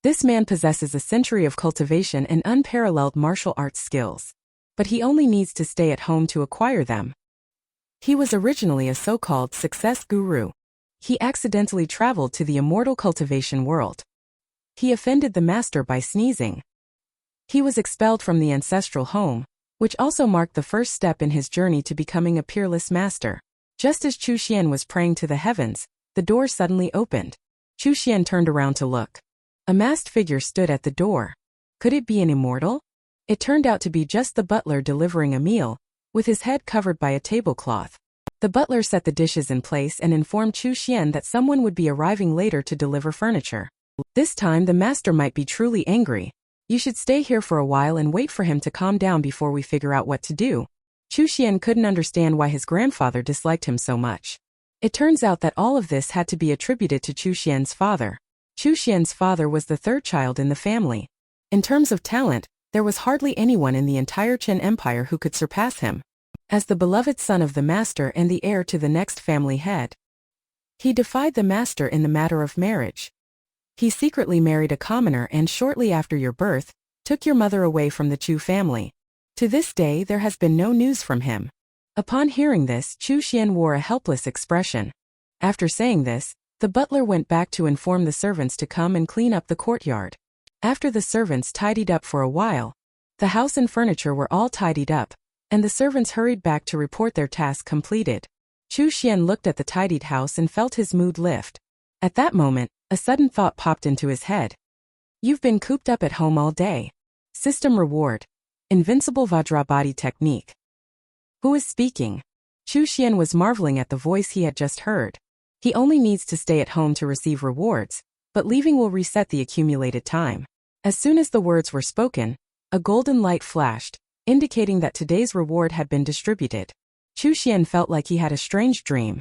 This man possesses a century of cultivation and unparalleled martial arts skills. But he only needs to stay at home to acquire them. He was originally a so-called success guru. He accidentally traveled to the immortal cultivation world. He offended the master by sneezing. He was expelled from the ancestral home, which also marked the first step in his journey to becoming a peerless master. Just as Gu Xuance was praying to the heavens, the door suddenly opened. Gu Xuance turned around to look. A masked figure stood at the door. Could it be an immortal? It turned out to be just the butler delivering a meal, with his head covered by a tablecloth. The butler set the dishes in place and informed Gu Xuance that someone would be arriving later to deliver furniture. This time the master might be truly angry. You should stay here for a while and wait for him to calm down before we figure out what to do. Gu Xuance couldn't understand why his grandfather disliked him so much. It turns out that all of this had to be attributed to Gu Xuance's father. Gu Xuance's father was the third child in the family. In terms of talent, there was hardly anyone in the entire Qin Empire who could surpass him. As the beloved son of the master and the heir to the next family head, he defied the master in the matter of marriage. He secretly married a commoner and shortly after your birth, took your mother away from the Chu family. To this day there has been no news from him. Upon hearing this, Gu Xuance wore a helpless expression. After saying this, the butler went back to inform the servants to come and clean up the courtyard. After the servants tidied up for a while, the house and furniture were all tidied up, and the servants hurried back to report their task completed. Gu Xuance looked at the tidied house and felt his mood lift. At that moment, a sudden thought popped into his head. You've been cooped up at home all day. System reward. Invincible Vajra body technique. Who is speaking? Gu Xuance was marveling at the voice he had just heard. He only needs to stay at home to receive rewards, but leaving will reset the accumulated time. As soon as the words were spoken, a golden light flashed, indicating that today's reward had been distributed. Gu Xuance felt like he had a strange dream.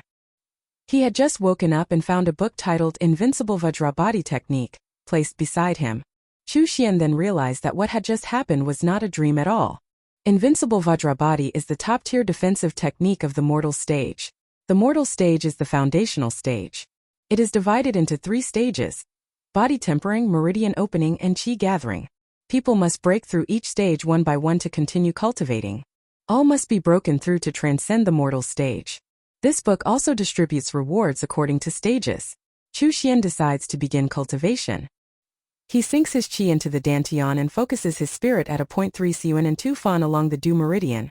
He had just woken up and found a book titled Invincible Vajra Body Technique, placed beside him. Gu Xuance then realized that what had just happened was not a dream at all. Invincible Vajra Body is the top-tier defensive technique of the mortal stage. The mortal stage is the foundational stage. It is divided into 3 stages: body tempering, meridian opening, and qi gathering. People must break through each stage one by one to continue cultivating. All must be broken through to transcend the mortal stage. This book also distributes rewards according to stages. Gu Xuance decides to begin cultivation. He sinks his qi into the dantian and focuses his spirit at a point 3 Siuan and 2 Fan along the Du meridian.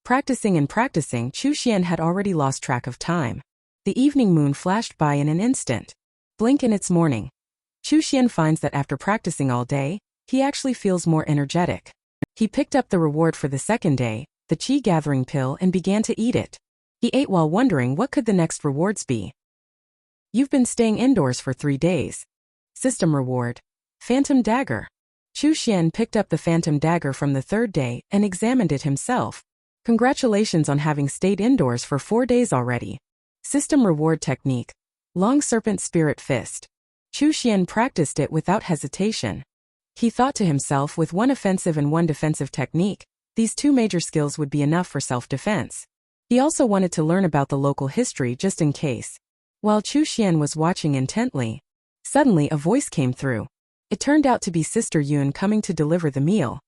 Practicing and practicing, Gu Xuance had already lost track of time. The evening moon flashed by in an instant. Blink and it's morning. Gu Xuance finds that after practicing all day, he actually feels more energetic. He picked up the reward for the second day, the qi gathering pill, and began to eat it. He ate while wondering what could the next rewards be. You've been staying indoors for 3 days. System reward. Phantom dagger. Gu Xuance picked up the phantom dagger from the 3rd day and examined it himself. Congratulations on having stayed indoors for 4 days already. System reward technique. Long serpent spirit fist. Gu Xuance practiced it without hesitation. He thought to himself, with 1 offensive and 1 defensive technique, these 2 major skills would be enough for self-defense. He also wanted to learn about the local history just in case. While Gu Xuance was watching intently, suddenly a voice came through. It turned out to be Sister Yun coming to deliver the meal.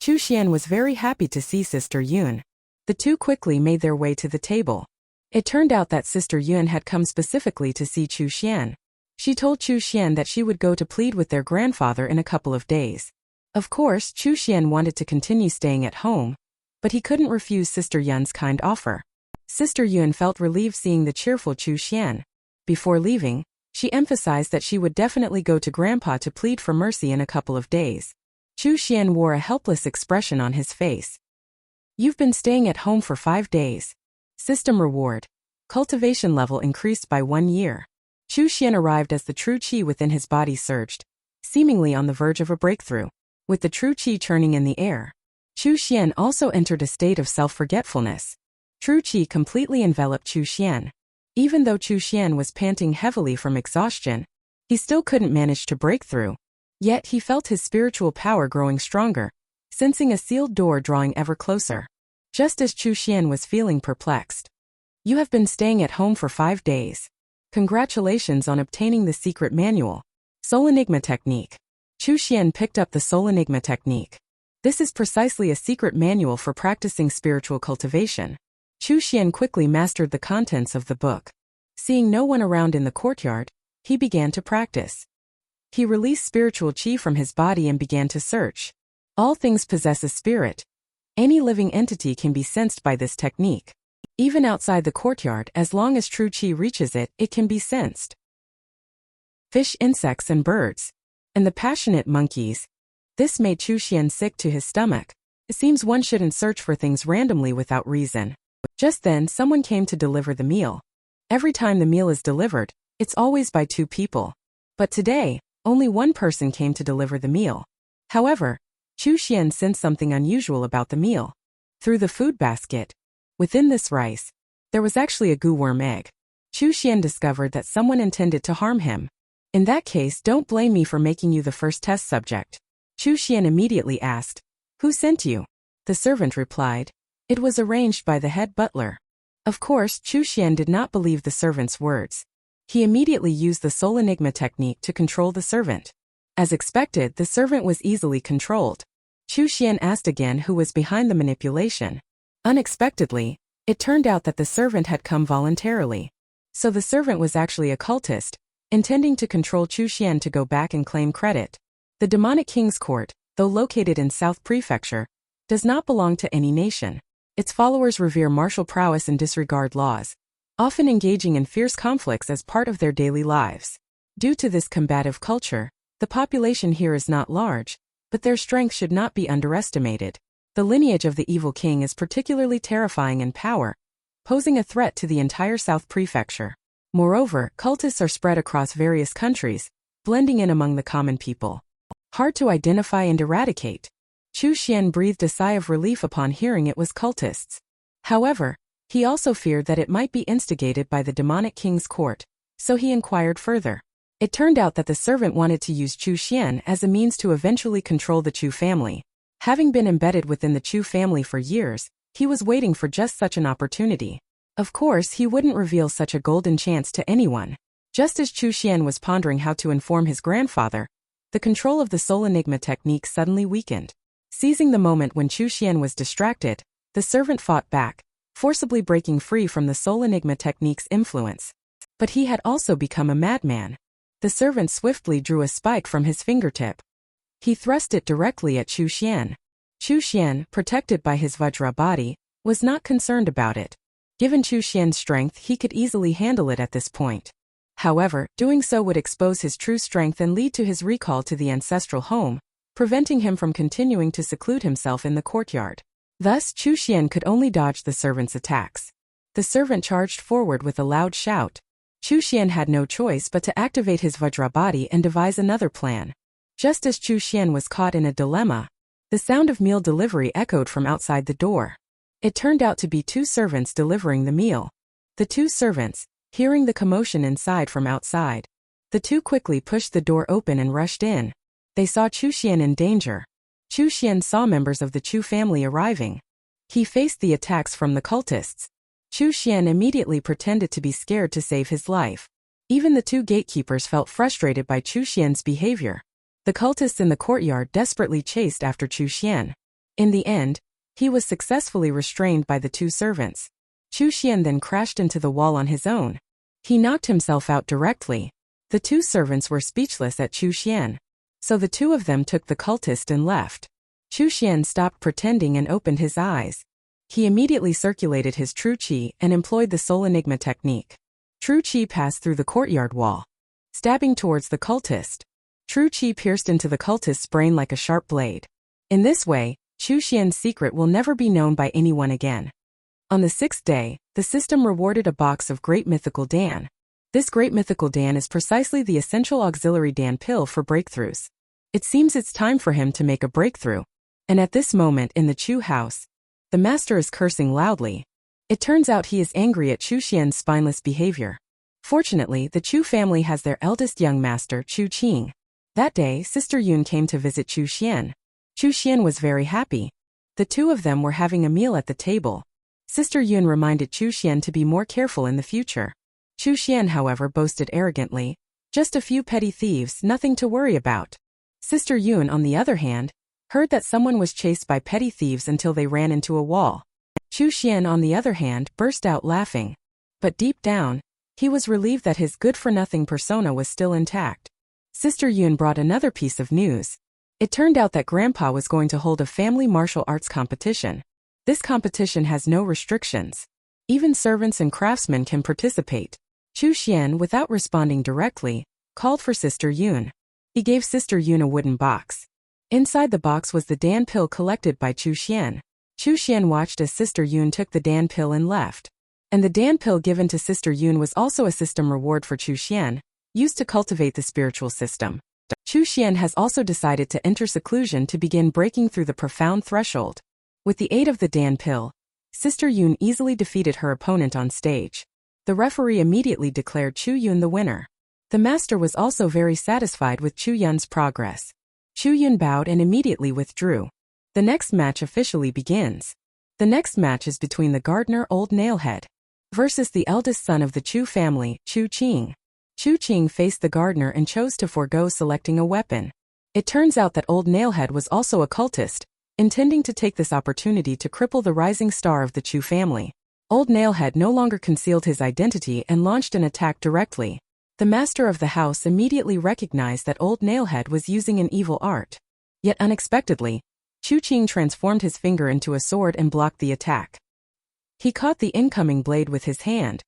Gu Xuance was very happy to see Sister Yun. The 2 quickly made their way to the table. It turned out that Sister Yun had come specifically to see Gu Xuance. She told Gu Xuance that she would go to plead with their grandfather in a couple of days. Of course, Gu Xuance wanted to continue staying at home, but he couldn't refuse Sister Yun's kind offer. Sister Yun felt relieved seeing the cheerful Gu Xuance. Before leaving, she emphasized that she would definitely go to Grandpa to plead for mercy in a couple of days. Gu Xuance wore a helpless expression on his face. You've been staying at home for 5 days. System reward. Cultivation level increased by 1 year. Gu Xuance arrived as the true qi within his body surged, seemingly on the verge of a breakthrough. With the true qi churning in the air, Gu Xuance also entered a state of self-forgetfulness. True qi completely enveloped Gu Xuance. Even though Gu Xuance was panting heavily from exhaustion, he still couldn't manage to break through. Yet he felt his spiritual power growing stronger, sensing a sealed door drawing ever closer. Just as Gu Xuance was feeling perplexed. You have been staying at home for 5 days. Congratulations on obtaining the secret manual. Soul Enigma technique. Gu Xuance picked up the soul enigma technique. This is precisely a secret manual for practicing spiritual cultivation. Gu Xuance quickly mastered the contents of the book. Seeing no one around in the courtyard, he began to practice. He released spiritual qi from his body and began to search. All things possess a spirit. Any living entity can be sensed by this technique. Even outside the courtyard, as long as true qi reaches it, it can be sensed. Fish, insects, and birds. And the passionate monkeys. This made Gu Xuance sick to his stomach. It seems one shouldn't search for things randomly without reason. Just then, someone came to deliver the meal. Every time the meal is delivered, it's always by two people. But today, only one person came to deliver the meal. However, Gu Xuance sensed something unusual about the meal. Through the food basket, within this rice, there was actually a gu worm egg. Gu Xuance discovered that someone intended to harm him. In that case, don't blame me for making you the first test subject. Gu Xuance immediately asked, "Who sent you?" The servant replied, "It was arranged by the head butler." Of course, Gu Xuance did not believe the servant's words. He immediately used the soul enigma technique to control the servant. As expected, the servant was easily controlled. Gu Xuance asked again who was behind the manipulation. Unexpectedly, it turned out that the servant had come voluntarily. So the servant was actually a cultist, intending to control Gu Xuance to go back and claim credit. The demonic king's court, though located in South Prefecture, does not belong to any nation. Its followers revere martial prowess and disregard laws, often engaging in fierce conflicts as part of their daily lives. Due to this combative culture, the population here is not large, but their strength should not be underestimated. The lineage of the evil king is particularly terrifying in power, posing a threat to the entire South Prefecture. Moreover, cultists are spread across various countries, blending in among the common people. Hard to identify and eradicate. Gu Xuance breathed a sigh of relief upon hearing it was cultists. However, he also feared that it might be instigated by the demonic king's court, so he inquired further. It turned out that the servant wanted to use Gu Xuance as a means to eventually control the Chu family. Having been embedded within the Chu family for years, he was waiting for just such an opportunity. Of course, he wouldn't reveal such a golden chance to anyone. Just as Gu Xuance was pondering how to inform his grandfather, the control of the soul enigma technique suddenly weakened. Seizing the moment when Gu Xuance was distracted, the servant fought back, forcibly breaking free from the soul enigma technique's influence. But he had also become a madman. The servant swiftly drew a spike from his fingertip. He thrust it directly at Gu Xuance. Gu Xuance, protected by his Vajra body, was not concerned about it. Given Gu Xuance's strength, he could easily handle it at this point. However, doing so would expose his true strength and lead to his recall to the ancestral home, preventing him from continuing to seclude himself in the courtyard. Thus, Gu Xuance could only dodge the servant's attacks. The servant charged forward with a loud shout. Gu Xuance had no choice but to activate his Vajra body and devise another plan. Just as Gu Xuance was caught in a dilemma, the sound of meal delivery echoed from outside the door. It turned out to be two servants delivering the meal. The two servants, hearing the commotion inside from outside, the two quickly pushed the door open and rushed in. They saw Gu Xuance in danger. Gu Xuance saw members of the Chu family arriving. He faced the attacks from the cultists. Gu Xuance immediately pretended to be scared to save his life. Even the two gatekeepers felt frustrated by Gu Xuance's behavior. The cultists in the courtyard desperately chased after Gu Xuance. In the end, he was successfully restrained by the two servants. Gu Xuance then crashed into the wall on his own. He knocked himself out directly. The two servants were speechless at Gu Xuance. So the two of them took the cultist and left. Gu Xuance stopped pretending and opened his eyes. He immediately circulated his true qi and employed the soul enigma technique. True qi passed through the courtyard wall, stabbing towards the cultist. True qi pierced into the cultist's brain like a sharp blade. In this way, Gu Xuance's secret will never be known by anyone again. On the sixth day, the system rewarded a box of Great Mythical Dan. This Great Mythical Dan is precisely the essential auxiliary Dan pill for breakthroughs. It seems it's time for him to make a breakthrough. And at this moment in the Chu house, the master is cursing loudly. It turns out he is angry at Gu Xuance's spineless behavior. Fortunately, the Chu family has their eldest young master, Chu Qing. That day, Sister Yun came to visit Gu Xuance. Gu Xuance was very happy. The two of them were having a meal at the table. Sister Yun reminded Gu Xuance to be more careful in the future. Gu Xuance, however, boasted arrogantly, "Just a few petty thieves, nothing to worry about." Sister Yun, on the other hand, heard that someone was chased by petty thieves until they ran into a wall. Gu Xuance, on the other hand, burst out laughing. But deep down, he was relieved that his good-for-nothing persona was still intact. Sister Yun brought another piece of news. It turned out that Grandpa was going to hold a family martial arts competition. This competition has no restrictions. Even servants and craftsmen can participate. Gu Xuance, without responding directly, called for Sister Yun. He gave Sister Yun a wooden box. Inside the box was the Dan pill collected by Gu Xuance. Gu Xuance watched as Sister Yun took the Dan pill and left. And the Dan pill given to Sister Yun was also a system reward for Gu Xuance, used to cultivate the spiritual system. Gu Xuance has also decided to enter seclusion to begin breaking through the profound threshold. With the aid of the Dan pill, Sister Yun easily defeated her opponent on stage. The referee immediately declared Chu Yun the winner. The master was also very satisfied with Chu Yun's progress. Chu Yun bowed and immediately withdrew. The next match officially begins. The next match is between the gardener Old Nailhead versus the eldest son of the Chu family, Chu Qing. Chu Qing faced the gardener and chose to forego selecting a weapon. It turns out that Old Nailhead was also a cultist, intending to take this opportunity to cripple the rising star of the Chu family. Old Nailhead no longer concealed his identity and launched an attack directly. The master of the house immediately recognized that Old Nailhead was using an evil art. Yet unexpectedly, Chu Qing transformed his finger into a sword and blocked the attack. He caught the incoming blade with his hand.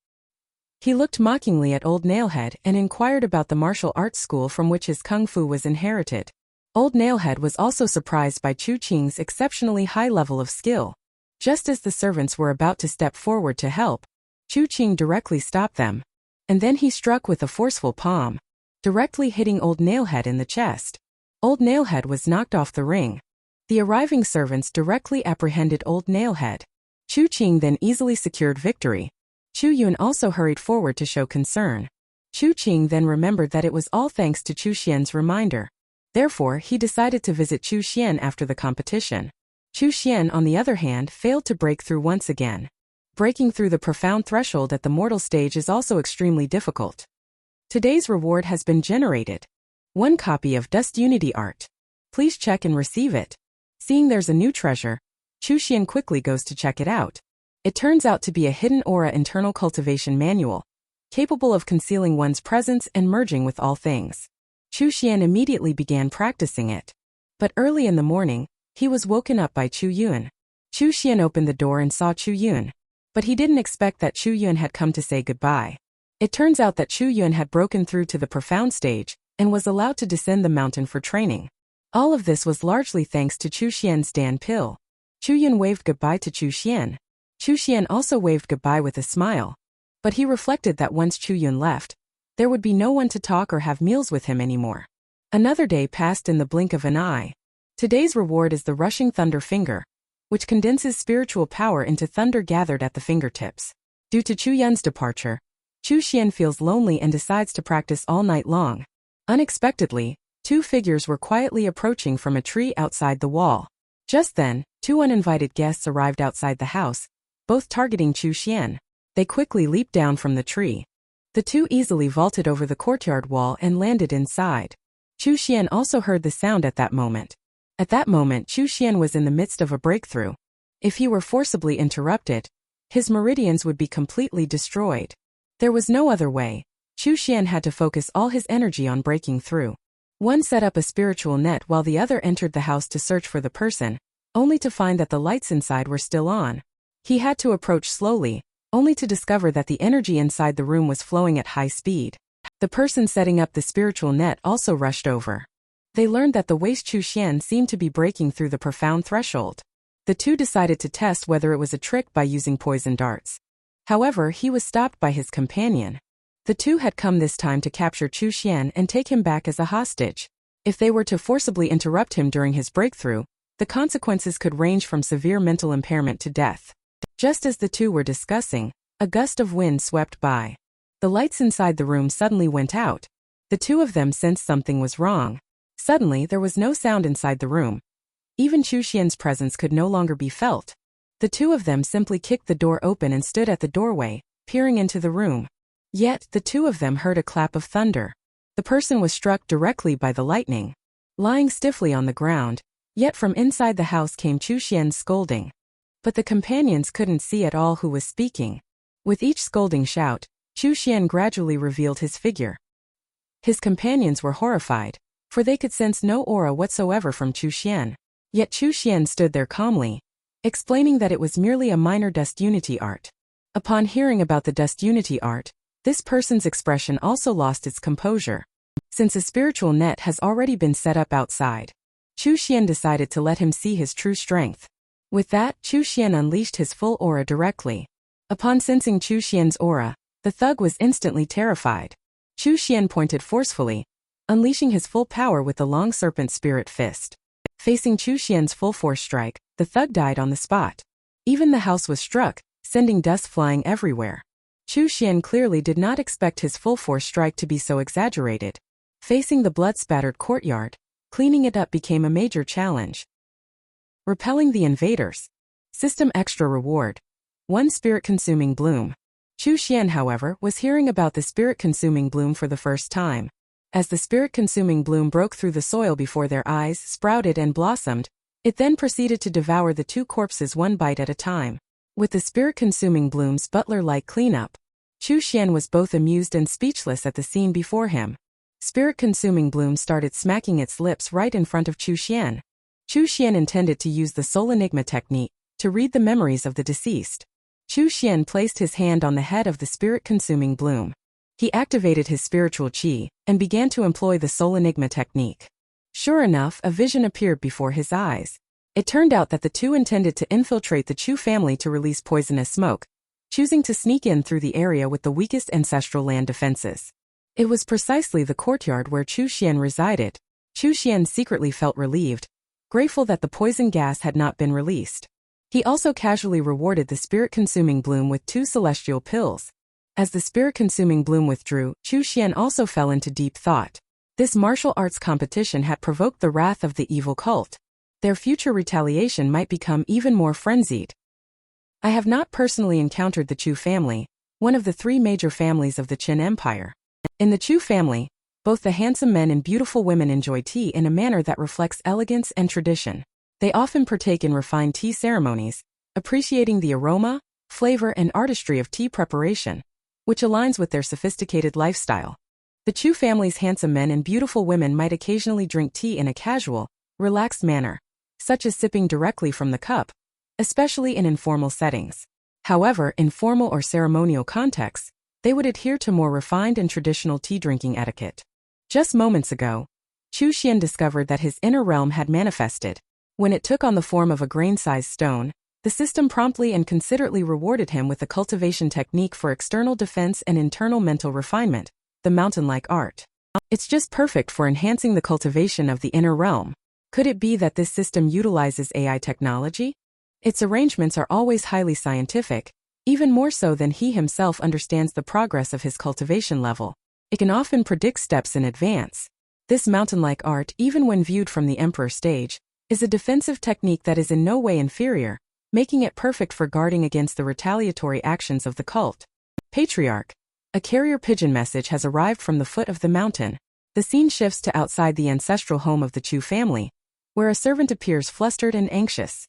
He looked mockingly at Old Nailhead and inquired about the martial arts school from which his kung fu was inherited. Old Nailhead was also surprised by Chu Qing's exceptionally high level of skill. Just as the servants were about to step forward to help, Chu Qing directly stopped them. And then he struck with a forceful palm, directly hitting Old Nailhead in the chest. Old Nailhead was knocked off the ring. The arriving servants directly apprehended Old Nailhead. Chu Qing then easily secured victory. Chu Yun also hurried forward to show concern. Chu Qing then remembered that it was all thanks to Chu Xian's reminder. Therefore, he decided to visit Chu Xian after the competition. Chu Xian, on the other hand, failed to break through once again. Breaking through the profound threshold at the mortal stage is also extremely difficult. Today's reward has been generated. 1 copy of Dust Unity Art. Please check and receive it. Seeing there's a new treasure, Chu Xian quickly goes to check it out. It turns out to be a hidden aura internal cultivation manual, capable of concealing one's presence and merging with all things. Chu Xian immediately began practicing it. But early in the morning, he was woken up by Chu Yun. Chu Xian opened the door and saw Chu Yun. But he didn't expect that Chu Yun had come to say goodbye. It turns out that Chu Yun had broken through to the profound stage and was allowed to descend the mountain for training. All of this was largely thanks to Chu Xian's Dan pill. Chu Yun waved goodbye to Chu Xian. Chu Xian also waved goodbye with a smile. But he reflected that once Chu Yun left, there would be no one to talk or have meals with him anymore. Another day passed in the blink of an eye. Today's reward is the rushing thunder finger, which condenses spiritual power into thunder gathered at the fingertips. Due to Chu Yun's departure, Chu Xian feels lonely and decides to practice all night long. Unexpectedly, 2 figures were quietly approaching from a tree outside the wall. Just then, 2 uninvited guests arrived outside the house, both targeting Chu Xian. They quickly leaped down from the tree. The 2 easily vaulted over the courtyard wall and landed inside. Chu Xian also heard the sound at that moment. At that moment, Chu Xian was in the midst of a breakthrough. If he were forcibly interrupted, his meridians would be completely destroyed. There was no other way. Chu Xian had to focus all his energy on breaking through. One set up a spiritual net while the other entered the house to search for the person, only to find that the lights inside were still on. He had to approach slowly, only to discover that the energy inside the room was flowing at high speed. The person setting up the spiritual net also rushed over. They learned that the waste Chu Xian seemed to be breaking through the profound threshold. The 2 decided to test whether it was a trick by using poison darts. However, he was stopped by his companion. The 2 had come this time to capture Chu Xian and take him back as a hostage. If they were to forcibly interrupt him during his breakthrough, the consequences could range from severe mental impairment to death. Just as the 2 were discussing, a gust of wind swept by. The lights inside the room suddenly went out. The 2 of them sensed something was wrong. Suddenly, there was no sound inside the room. Even Chu Xian's presence could no longer be felt. The 2 of them simply kicked the door open and stood at the doorway, peering into the room. Yet, the 2 of them heard a clap of thunder. The person was struck directly by the lightning. lying stiffly on the ground, yet from inside the house came Gu Xuance's scolding. But the companions couldn't see at all who was speaking. With each scolding shout, Gu Xuance gradually revealed his figure. His companions were horrified, for they could sense no aura whatsoever from Gu Xuance. Yet Gu Xuance stood there calmly, explaining that it was merely a minor dust unity art. Upon hearing about the dust unity art, this person's expression also lost its composure. Since a spiritual net has already been set up outside, Gu Xuance decided to let him see his true strength. With that, Gu Xuance unleashed his full aura directly. Upon sensing Gu Xuance's aura, the thug was instantly terrified. Gu Xuance pointed forcefully, unleashing his full power with the long serpent spirit fist. Facing Gu Xuance's full force strike, the thug died on the spot. Even the house was struck, sending dust flying everywhere. Gu Xuance clearly did not expect his full force strike to be so exaggerated. Facing the blood-spattered courtyard, cleaning it up became a major challenge. Repelling the invaders. System extra reward. 1 spirit-consuming bloom. Gu Xuance, however, was hearing about the spirit-consuming bloom for the first time. As the spirit-consuming bloom broke through the soil before their eyes, sprouted and blossomed, it then proceeded to devour the 2 corpses one bite at a time. With the spirit-consuming bloom's butler-like cleanup, Gu Xuance was both amused and speechless at the scene before him. Spirit-consuming bloom started smacking its lips right in front of Gu Xuance. Gu Xuance intended to use the soul enigma technique to read the memories of the deceased. Gu Xuance placed his hand on the head of the spirit-consuming bloom. He activated his spiritual qi and began to employ the soul enigma technique. Sure enough, a vision appeared before his eyes. It turned out that the two intended to infiltrate the Chu family to release poisonous smoke, choosing to sneak in through the area with the weakest ancestral land defenses. It was precisely the courtyard where Gu Xuance resided. Gu Xuance secretly felt relieved, grateful that the poison gas had not been released. He also casually rewarded the spirit-consuming bloom with 2 celestial pills. As the spirit-consuming bloom withdrew, Gu Xuance also fell into deep thought. This martial arts competition had provoked the wrath of the evil cult. Their future retaliation might become even more frenzied. I have not personally encountered the Chu family, one of the 3 major families of the Qin Empire. In the Chu family, both the handsome men and beautiful women enjoy tea in a manner that reflects elegance and tradition. They often partake in refined tea ceremonies, appreciating the aroma, flavor, and artistry of tea preparation, which aligns with their sophisticated lifestyle. The Chu family's handsome men and beautiful women might occasionally drink tea in a casual, relaxed manner, such as sipping directly from the cup, especially in informal settings. However, in formal or ceremonial contexts, they would adhere to more refined and traditional tea-drinking etiquette. Just moments ago, Gu Xuance discovered that his inner realm had manifested. When it took on the form of a grain-sized stone, the system promptly and considerately rewarded him with a cultivation technique for external defense and internal mental refinement, the mountain-like art. It's just perfect for enhancing the cultivation of the inner realm. Could it be that this system utilizes AI technology? Its arrangements are always highly scientific, even more so than he himself understands the progress of his cultivation level. It can often predict steps in advance. This mountain-like art, even when viewed from the emperor stage, is a defensive technique that is in no way inferior, making it perfect for guarding against the retaliatory actions of the cult. Patriarch. A carrier pigeon message has arrived from the foot of the mountain. The scene shifts to outside the ancestral home of the Chu family, where a servant appears flustered and anxious.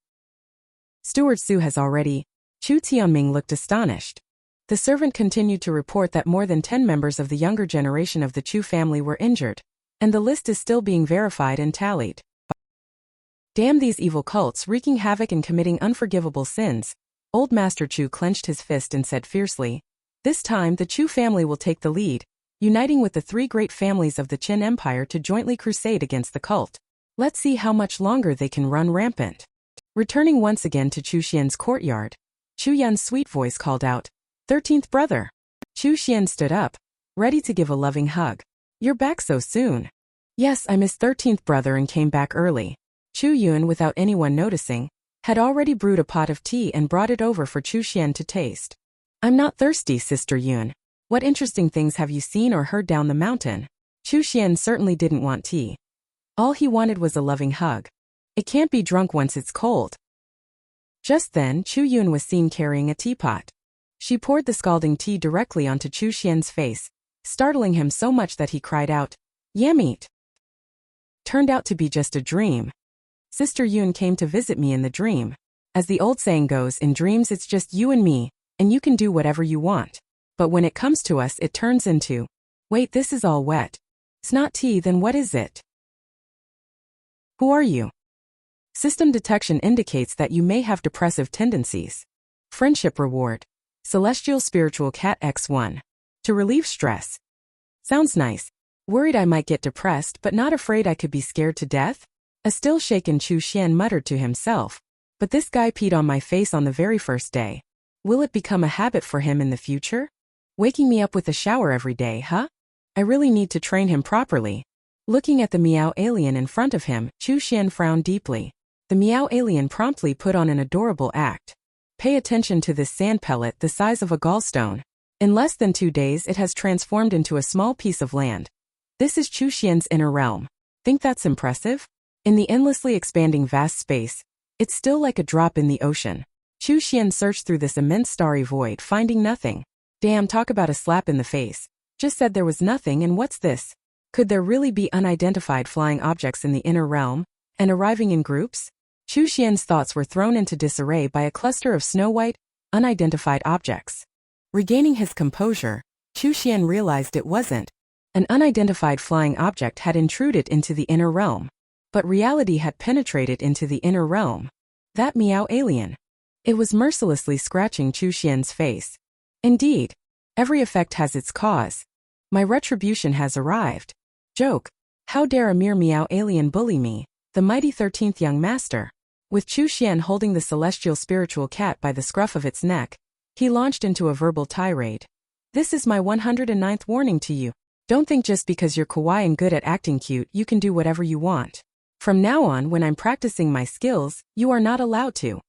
Steward Su has already. Chu Tianming looked astonished. The servant continued to report that more than 10 members of the younger generation of the Chu family were injured, and the list is still being verified and tallied. Damn these evil cults wreaking havoc and committing unforgivable sins. Old Master Chu clenched his fist and said fiercely, "This time the Chu family will take the lead, uniting with the 3 great families of the Qin Empire to jointly crusade against the cult. Let's see how much longer they can run rampant." Returning once again to Gu Xuance's courtyard, Chu Yan's sweet voice called out, "13th brother." Gu Xuance stood up, ready to give a loving hug. "You're back so soon." "Yes, I missed 13th brother and came back early." Chu Yun, without anyone noticing, had already brewed a pot of tea and brought it over for Gu Xuance to taste. "I'm not thirsty, Sister Yun. What interesting things have you seen or heard down the mountain?" Gu Xuance certainly didn't want tea. All he wanted was a loving hug. It can't be drunk once it's cold. Just then, Chu Yun was seen carrying a teapot. She poured the scalding tea directly onto Gu Xuance's face, startling him so much that he cried out, "Yammeet." turned out to be just a dream. Sister Yun came to visit me in the dream. As the old saying goes, in dreams it's just you and me, and you can do whatever you want. But when it comes to us it turns into, wait, this is all wet. It's not tea, then what is it? Who are you? System detection indicates that you may have depressive tendencies. Friendship reward. Celestial Spiritual Cat X1. To relieve stress. Sounds nice. Worried I might get depressed but not afraid I could be scared to death? A still shaken Gu Xuance muttered to himself. But this guy peed on my face on the very first day. Will it become a habit for him in the future? Waking me up with a shower every day, huh? I really need to train him properly. Looking at the meow alien in front of him, Gu Xuance frowned deeply. The meow alien promptly put on an adorable act. Pay attention to this sand pellet the size of a gallstone. In less than 2 days it has transformed into a small piece of land. This is Gu Xuance's inner realm. Think that's impressive? In the endlessly expanding vast space, it's still like a drop in the ocean. Gu Xuance searched through this immense starry void, finding nothing. Damn, talk about a slap in the face. Just said there was nothing, and what's this? Could there really be unidentified flying objects in the inner realm, and arriving in groups? Gu Xuance's thoughts were thrown into disarray by a cluster of snow-white, unidentified objects. Regaining his composure, Gu Xuance realized it wasn't. An unidentified flying object had intruded into the inner realm. But reality had penetrated into the inner realm. That meow alien. It was mercilessly scratching Gu Xuance's face. Indeed, every effect has its cause. My retribution has arrived. Joke. How dare a mere meow alien bully me, the mighty 13th young master? With Gu Xuance holding the celestial spiritual cat by the scruff of its neck, he launched into a verbal tirade. This is my 109th warning to you. Don't think just because you're kawaii and good at acting cute you can do whatever you want. From now on, when I'm practicing my skills, you are not allowed to.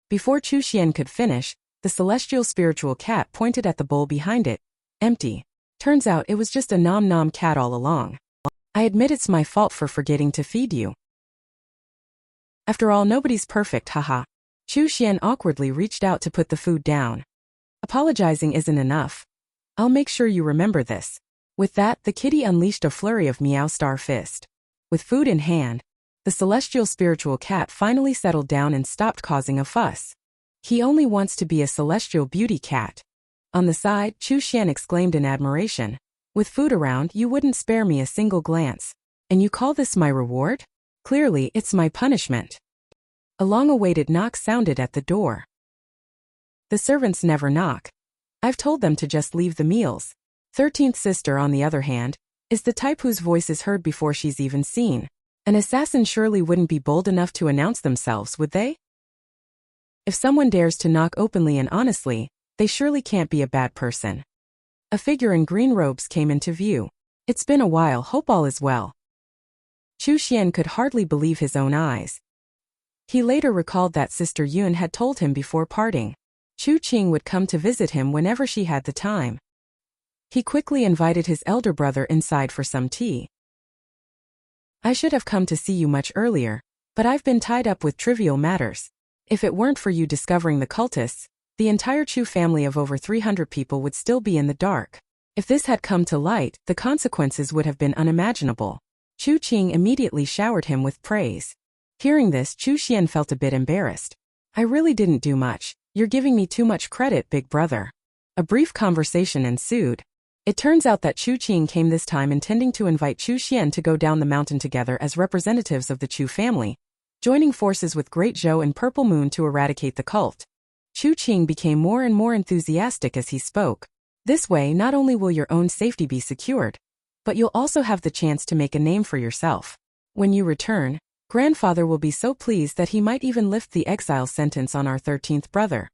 Before Gu Xuance could finish, the celestial spiritual cat pointed at the bowl behind it. Empty. Turns out it was just a nom-nom cat all along. I admit it's my fault for forgetting to feed you. After all, nobody's perfect, haha. Gu Xuance awkwardly reached out to put the food down. Apologizing isn't enough. I'll make sure you remember this. With that, the kitty unleashed a flurry of meow star fist. With food in hand, the celestial spiritual cat finally settled down and stopped causing a fuss. He only wants to be a celestial beauty cat. On the side, Gu Xuance exclaimed in admiration. With food around, you wouldn't spare me a single glance. And you call this my reward? Clearly, it's my punishment. A long-awaited knock sounded at the door. The servants never knock. I've told them to just leave the meals. 13th sister, on the other hand, is the type whose voice is heard before she's even seen. An assassin surely wouldn't be bold enough to announce themselves, would they? If someone dares to knock openly and honestly, they surely can't be a bad person. A figure in green robes came into view. It's been a while, hope all is well. Gu Xuance could hardly believe his own eyes. He later recalled that Sister Yun had told him before parting. Chu Qing would come to visit him whenever she had the time. He quickly invited his elder brother inside for some tea. I should have come to see you much earlier, but I've been tied up with trivial matters. If it weren't for you discovering the cultists, the entire Chu family of over 300 people would still be in the dark. If this had come to light, the consequences would have been unimaginable. Chu Qing immediately showered him with praise. Hearing this, Gu Xuance felt a bit embarrassed. I really didn't do much. You're giving me too much credit, big brother. A brief conversation ensued. It turns out that Chu Qing came this time intending to invite Gu Xuance to go down the mountain together as representatives of the Chu family, joining forces with Great Zhou and Purple Moon to eradicate the cult. Chu Qing became more and more enthusiastic as he spoke. This way, not only will your own safety be secured, but you'll also have the chance to make a name for yourself. When you return, Grandfather will be so pleased that he might even lift the exile sentence on our 13th brother.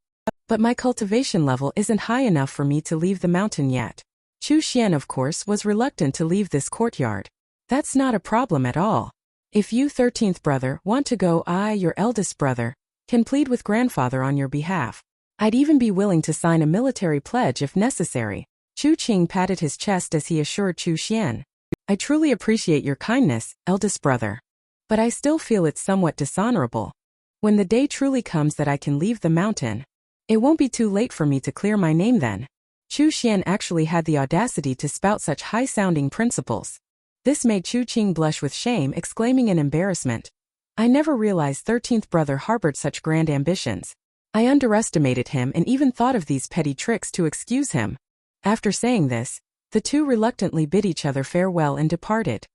But my cultivation level isn't high enough for me to leave the mountain yet. Gu Xuance, of course, was reluctant to leave this courtyard. That's not a problem at all. If you, 13th brother, want to go, I, your eldest brother, can plead with Grandfather on your behalf. I'd even be willing to sign a military pledge if necessary. Chu Qing patted his chest as he assured Gu Xuance. I truly appreciate your kindness, eldest brother. But I still feel it's somewhat dishonorable. When the day truly comes that I can leave the mountain, it won't be too late for me to clear my name then. Gu Xuance actually had the audacity to spout such high-sounding principles. This made Chu Qing blush with shame, exclaiming in embarrassment, "I never realized 13th brother harbored such grand ambitions. I underestimated him and even thought of these petty tricks to excuse him." After saying this, the two reluctantly bid each other farewell and departed.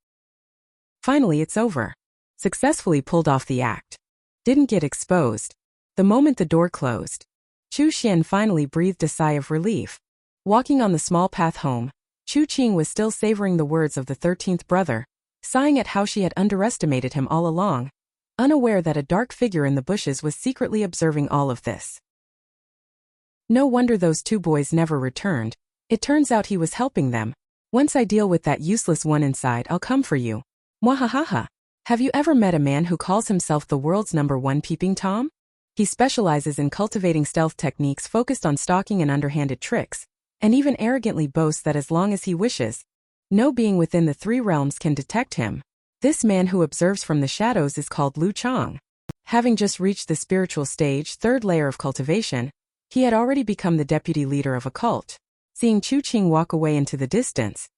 Finally, it's over. Successfully pulled off the act. Didn't get exposed. The moment the door closed, Chu Xian finally breathed a sigh of relief. Walking on the small path home, Chu Qing was still savoring the words of the 13th brother, sighing at how she had underestimated him all along, unaware that a dark figure in the bushes was secretly observing all of this. No wonder those two boys never returned. It turns out he was helping them. "Once I deal with that useless one inside, I'll come for you. Mwahahaha. Have you ever met a man who calls himself the world's #1 peeping Tom? He specializes in cultivating stealth techniques focused on stalking and underhanded tricks, and even arrogantly boasts that as long as he wishes, no being within the 3 realms can detect him. This man who observes from the shadows is called Lu Chang. Having just reached the spiritual stage, 3rd layer of cultivation, he had already become the deputy leader of a cult." Seeing Chu Qing walk away into the distance,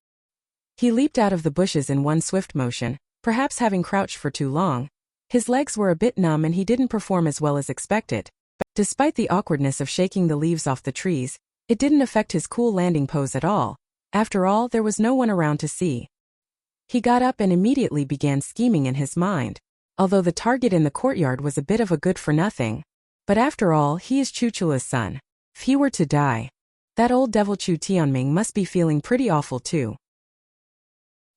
he leaped out of the bushes in one swift motion, perhaps having crouched for too long. His legs were a bit numb and he didn't perform as well as expected. Despite the awkwardness of shaking the leaves off the trees, it didn't affect his cool landing pose at all. After all, there was no one around to see. He got up and immediately began scheming in his mind. Although the target in the courtyard was a bit of a good-for-nothing. But after all, he is Chuchula's son. If he were to die, that old devil Chu Tianming must be feeling pretty awful too.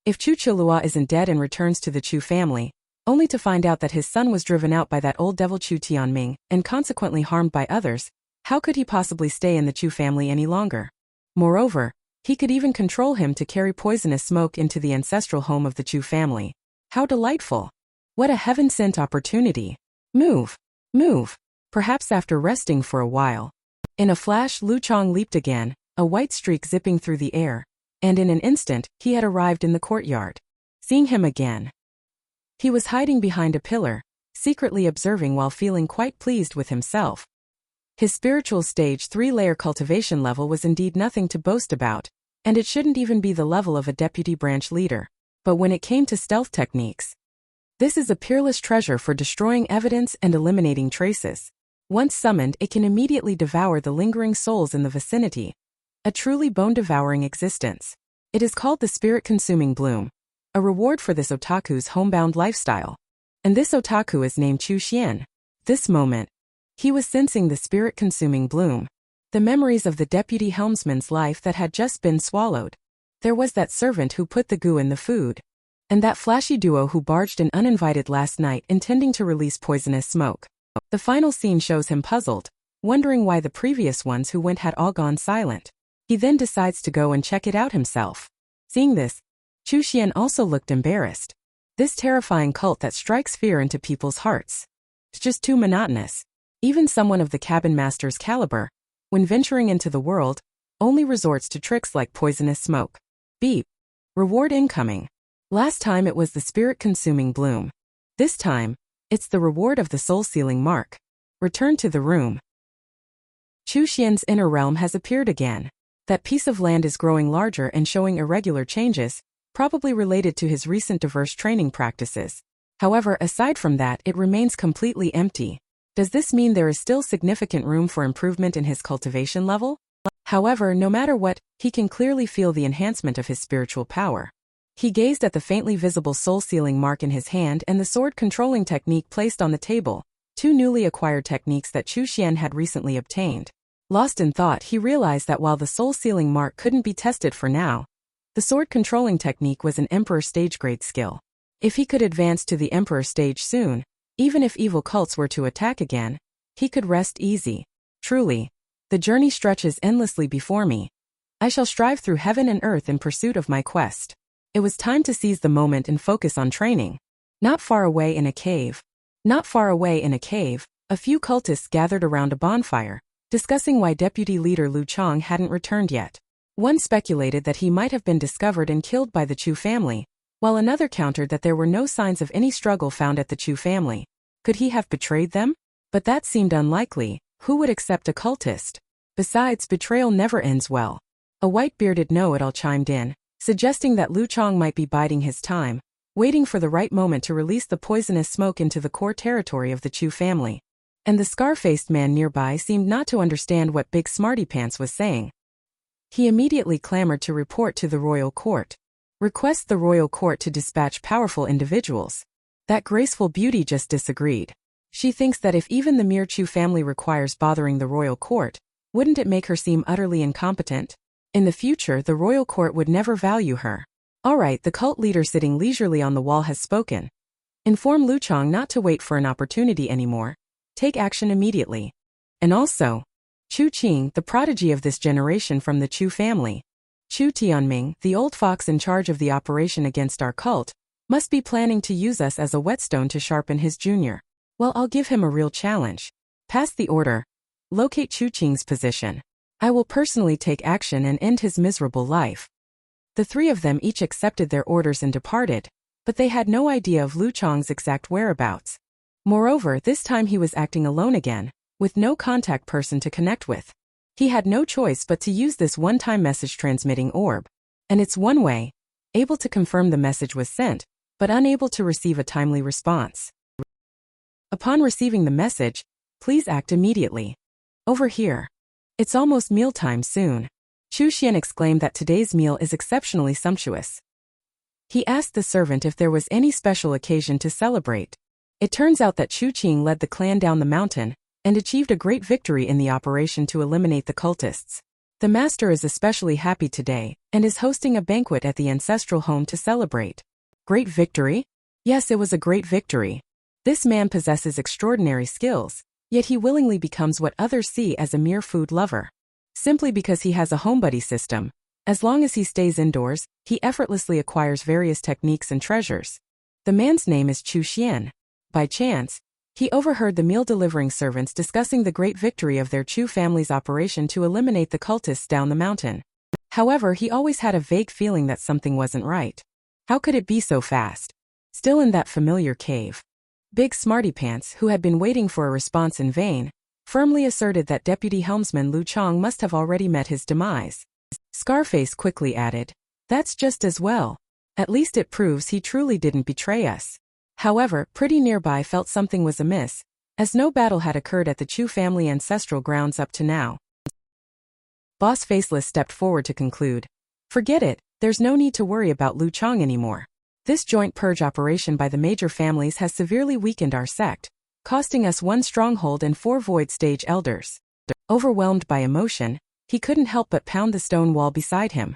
If Chuchulua isn't dead and returns to the Chu family, only to find out that his son was driven out by that old devil Chu Tianming, and consequently harmed by others, how could he possibly stay in the Chu family any longer? Moreover, he could even control him to carry poisonous smoke into the ancestral home of the Chu family. How delightful! What a heaven-sent opportunity! Move! Move! Perhaps after resting for a while. In a flash, Lu Chang leaped again, a white streak zipping through the air, and in an instant, he had arrived in the courtyard. Seeing him again, he was hiding behind a pillar, secretly observing while feeling quite pleased with himself. His spiritual stage 3-layer cultivation level was indeed nothing to boast about, and it shouldn't even be the level of a deputy branch leader. But when it came to stealth techniques, this is a peerless treasure for destroying evidence and eliminating traces. Once summoned, it can immediately devour the lingering souls in the vicinity. A truly bone-devouring existence. It is called the spirit-consuming bloom, a reward for this otaku's homebound lifestyle. And this otaku is named Chu Xian. This moment, he was sensing the spirit-consuming bloom. The memories of the deputy helmsman's life that had just been swallowed. There was that servant who put the goo in the food. And that flashy duo who barged in uninvited last night intending to release poisonous smoke. The final scene shows him puzzled, wondering why the previous ones who went had all gone silent. He then decides to go and check it out himself. Seeing this, Chu Xian also looked embarrassed. This terrifying cult that strikes fear into people's hearts. It's just too monotonous. Even someone of the cabin master's caliber, when venturing into the world, only resorts to tricks like poisonous smoke. Beep. Reward incoming. Last time it was the spirit-consuming bloom. This time, it's the reward of the soul-sealing mark. Return to the room. Chu Xian's inner realm has appeared again. That piece of land is growing larger and showing irregular changes, probably related to his recent diverse training practices. However, aside from that, it remains completely empty. Does this mean there is still significant room for improvement in his cultivation level? However, no matter what, he can clearly feel the enhancement of his spiritual power. He gazed at the faintly visible soul-sealing mark in his hand and the sword-controlling technique placed on the table, 2 newly acquired techniques that Chu Xian had recently obtained. Lost in thought, he realized that while the soul-sealing mark couldn't be tested for now, the sword-controlling technique was an Emperor stage-grade skill. If he could advance to the Emperor stage soon, even if evil cults were to attack again, he could rest easy. Truly, the journey stretches endlessly before me. I shall strive through heaven and earth in pursuit of my quest. It was time to seize the moment and focus on training. Not far away in a cave, a few cultists gathered around a bonfire, discussing why Deputy Leader Lu Chang hadn't returned yet. One speculated that he might have been discovered and killed by the Chu family, while another countered that there were no signs of any struggle found at the Chu family. Could he have betrayed them? But that seemed unlikely. Who would accept a cultist? Besides, betrayal never ends well. A white-bearded know-it-all chimed in, suggesting that Lu Chang might be biding his time, waiting for the right moment to release the poisonous smoke into the core territory of the Chu family. And the scar-faced man nearby seemed not to understand what Big Smarty Pants was saying. He immediately clamored to report to the royal court. Request the royal court to dispatch powerful individuals. That graceful beauty just disagreed. She thinks that if even the mere Chu family requires bothering the royal court, wouldn't it make her seem utterly incompetent? In the future, the royal court would never value her. Alright, the cult leader sitting leisurely on the wall has spoken. Inform Lu Chang not to wait for an opportunity anymore. Take action immediately. And also, Chu Qing, the prodigy of this generation from the Chu family. Chu Tianming, the old fox in charge of the operation against our cult, must be planning to use us as a whetstone to sharpen his junior. Well, I'll give him a real challenge. Pass the order. Locate Chu Qing's position. I will personally take action and end his miserable life. The three of them each accepted their orders and departed, but they had no idea of Lu Chang's exact whereabouts. Moreover, this time he was acting alone again, with no contact person to connect with. He had no choice but to use this one-time message-transmitting orb. And it's one way, able to confirm the message was sent, but unable to receive a timely response. Upon receiving the message, please act immediately. Over here. It's almost mealtime soon. Gu Xuance exclaimed that today's meal is exceptionally sumptuous. He asked the servant if there was any special occasion to celebrate. It turns out that Chu Qing led the clan down the mountain and achieved a great victory in the operation to eliminate the cultists. The master is especially happy today and is hosting a banquet at the ancestral home to celebrate. Great victory? Yes, it was a great victory. This man possesses extraordinary skills, yet he willingly becomes what others see as a mere food lover. Simply because he has a homebuddy system, as long as he stays indoors, he effortlessly acquires various techniques and treasures. The man's name is Gu Xuance. By chance, he overheard the meal-delivering servants discussing the great victory of their Chu family's operation to eliminate the cultists down the mountain. However, he always had a vague feeling that something wasn't right. How could it be so fast? Still in that familiar cave. Big Smarty Pants, who had been waiting for a response in vain, firmly asserted that Deputy Helmsman Lu Chang must have already met his demise. Scarface quickly added, "That's just as well. At least it proves he truly didn't betray us." However, pretty nearby felt something was amiss, as no battle had occurred at the Chu family ancestral grounds up to now. Boss Faceless stepped forward to conclude, "Forget it, there's no need to worry about Lu Chang anymore. This joint purge operation by the major families has severely weakened our sect, costing us 1 stronghold and 4 void stage elders." Overwhelmed by emotion, he couldn't help but pound the stone wall beside him.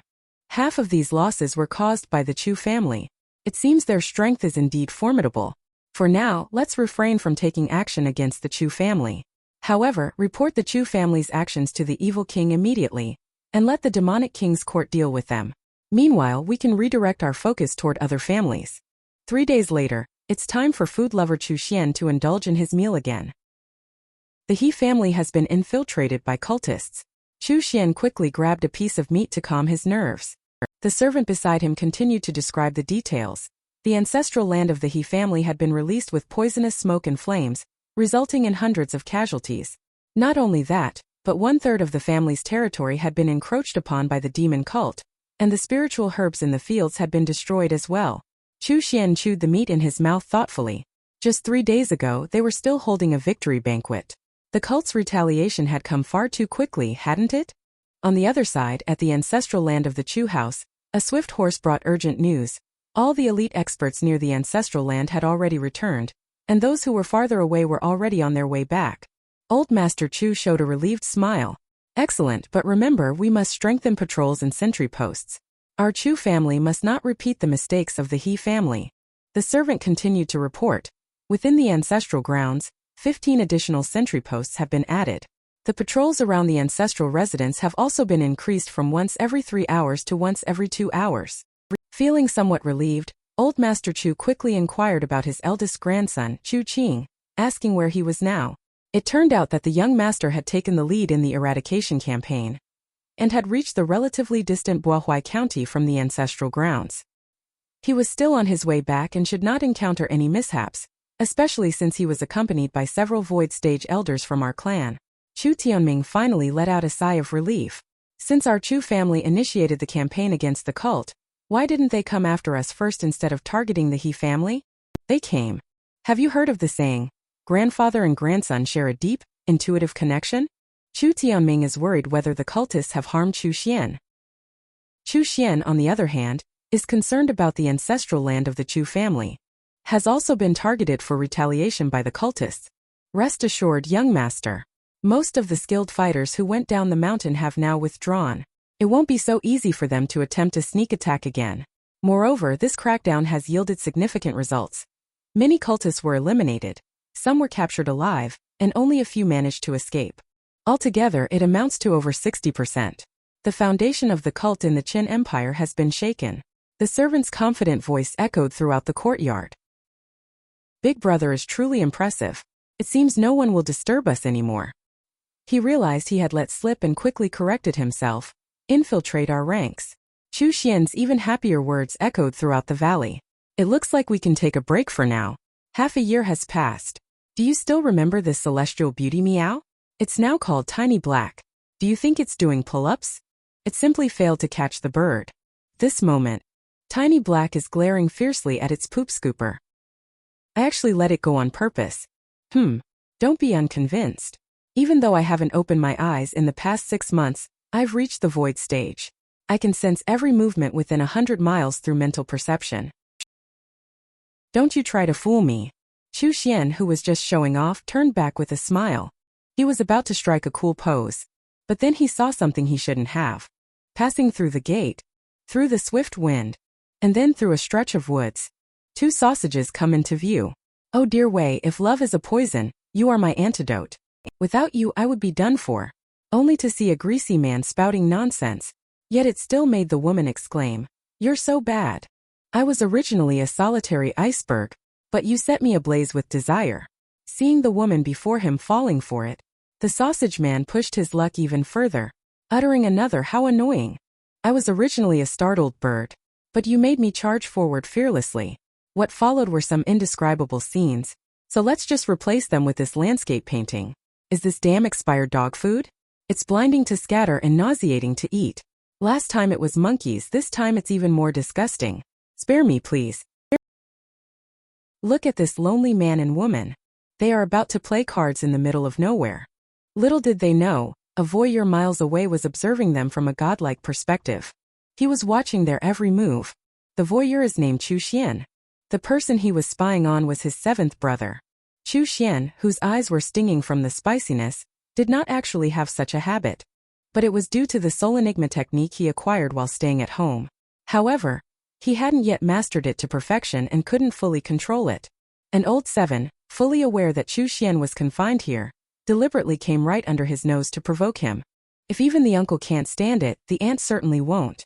Half of these losses were caused by the Chu family. It seems their strength is indeed formidable. For now, let's refrain from taking action against the Chu family. However, report the Chu family's actions to the evil king immediately, and let the demonic king's court deal with them. Meanwhile, we can redirect our focus toward other families. 3 days later, it's time for food lover Gu Xuance to indulge in his meal again. The He family has been infiltrated by cultists. Gu Xuance quickly grabbed a piece of meat to calm his nerves. The servant beside him continued to describe the details. The ancestral land of the He family had been released with poisonous smoke and flames, resulting in hundreds of casualties. Not only that, but 1/3 of the family's territory had been encroached upon by the demon cult, and the spiritual herbs in the fields had been destroyed as well. Gu Xuance chewed the meat in his mouth thoughtfully. Just 3 days ago, they were still holding a victory banquet. The cult's retaliation had come far too quickly, hadn't it? On the other side, at the ancestral land of the Chu house, a swift horse brought urgent news. All the elite experts near the ancestral land had already returned, and those who were farther away were already on their way back. Old Master Chu showed a relieved smile. "Excellent, but remember, we must strengthen patrols and sentry posts. Our Chu family must not repeat the mistakes of the He family." The servant continued to report. Within the ancestral grounds, 15 additional sentry posts have been added. The patrols around the ancestral residence have also been increased from once every 3 hours to once every 2 hours. Feeling somewhat relieved, Old Master Chu quickly inquired about his eldest grandson, Chu Qing, asking where he was now. It turned out that the young master had taken the lead in the eradication campaign and had reached the relatively distant Boahui County from the ancestral grounds. He was still on his way back and should not encounter any mishaps, especially since he was accompanied by several void stage elders from our clan. Chu Tianming finally let out a sigh of relief. Since our Chu family initiated the campaign against the cult, Why didn't they come after us first instead of targeting the He family? They came. Have you heard of the saying, grandfather and grandson share a deep, intuitive connection? Chu Tianming is worried whether the cultists have harmed Chu Xian. Chu Xian, on the other hand, is concerned about the ancestral land of the Chu family. Has also been targeted for retaliation by the cultists. Rest assured, young master. Most of the skilled fighters who went down the mountain have now withdrawn. It won't be so easy for them to attempt a sneak attack again. Moreover, this crackdown has yielded significant results. Many cultists were eliminated, some were captured alive, and only a few managed to escape. Altogether, it amounts to over 60%. The foundation of the cult in the Qin Empire has been shaken. The servant's confident voice echoed throughout the courtyard. Big Brother is truly impressive. It seems no one will disturb us anymore. He realized he had let slip and quickly corrected himself. Infiltrate our ranks. Chu Xian's even happier words echoed throughout the valley. It looks like we can take a break for now. Half a year has passed. Do you still remember this celestial beauty, Meow? It's now called Tiny Black. Do you think it's doing pull-ups? It simply failed to catch the bird. This moment, Tiny Black is glaring fiercely at its poop scooper. I actually let it go on purpose. Don't be unconvinced. Even though I haven't opened my eyes in the past 6 months, I've reached the void stage. I can sense every movement within 100 miles through mental perception. Don't you try to fool me. Chu Xian, who was just showing off, turned back with a smile. He was about to strike a cool pose. But then he saw something he shouldn't have. Passing through the gate, through the swift wind, and then through a stretch of woods, 2 sausages come into view. Oh dear Wei, if love is a poison, you are my antidote. Without you I would be done for. Only to see a greasy man spouting nonsense. Yet it still made the woman exclaim, "You're so bad. I was originally a solitary iceberg, but you set me ablaze with desire." Seeing the woman before him falling for it, the sausage man pushed his luck even further, uttering another "How annoying. I was originally a startled bird, but you made me charge forward fearlessly." What followed were some indescribable scenes, so let's just replace them with this landscape painting. Is this damn expired dog food? It's blinding to scatter and nauseating to eat. Last time it was monkeys, this time it's even more disgusting. Spare me, please. Look at this lonely man and woman. They are about to play cards in the middle of nowhere. Little did they know, a voyeur miles away was observing them from a godlike perspective. He was watching their every move. The voyeur is named Chu Xian. The person he was spying on was his 7th brother. Chu Xian, whose eyes were stinging from the spiciness, did not actually have such a habit. But it was due to the soul enigma technique he acquired while staying at home. However, he hadn't yet mastered it to perfection and couldn't fully control it. And old 7, fully aware that Chu Xian was confined here, deliberately came right under his nose to provoke him. If even the uncle can't stand it, the aunt certainly won't.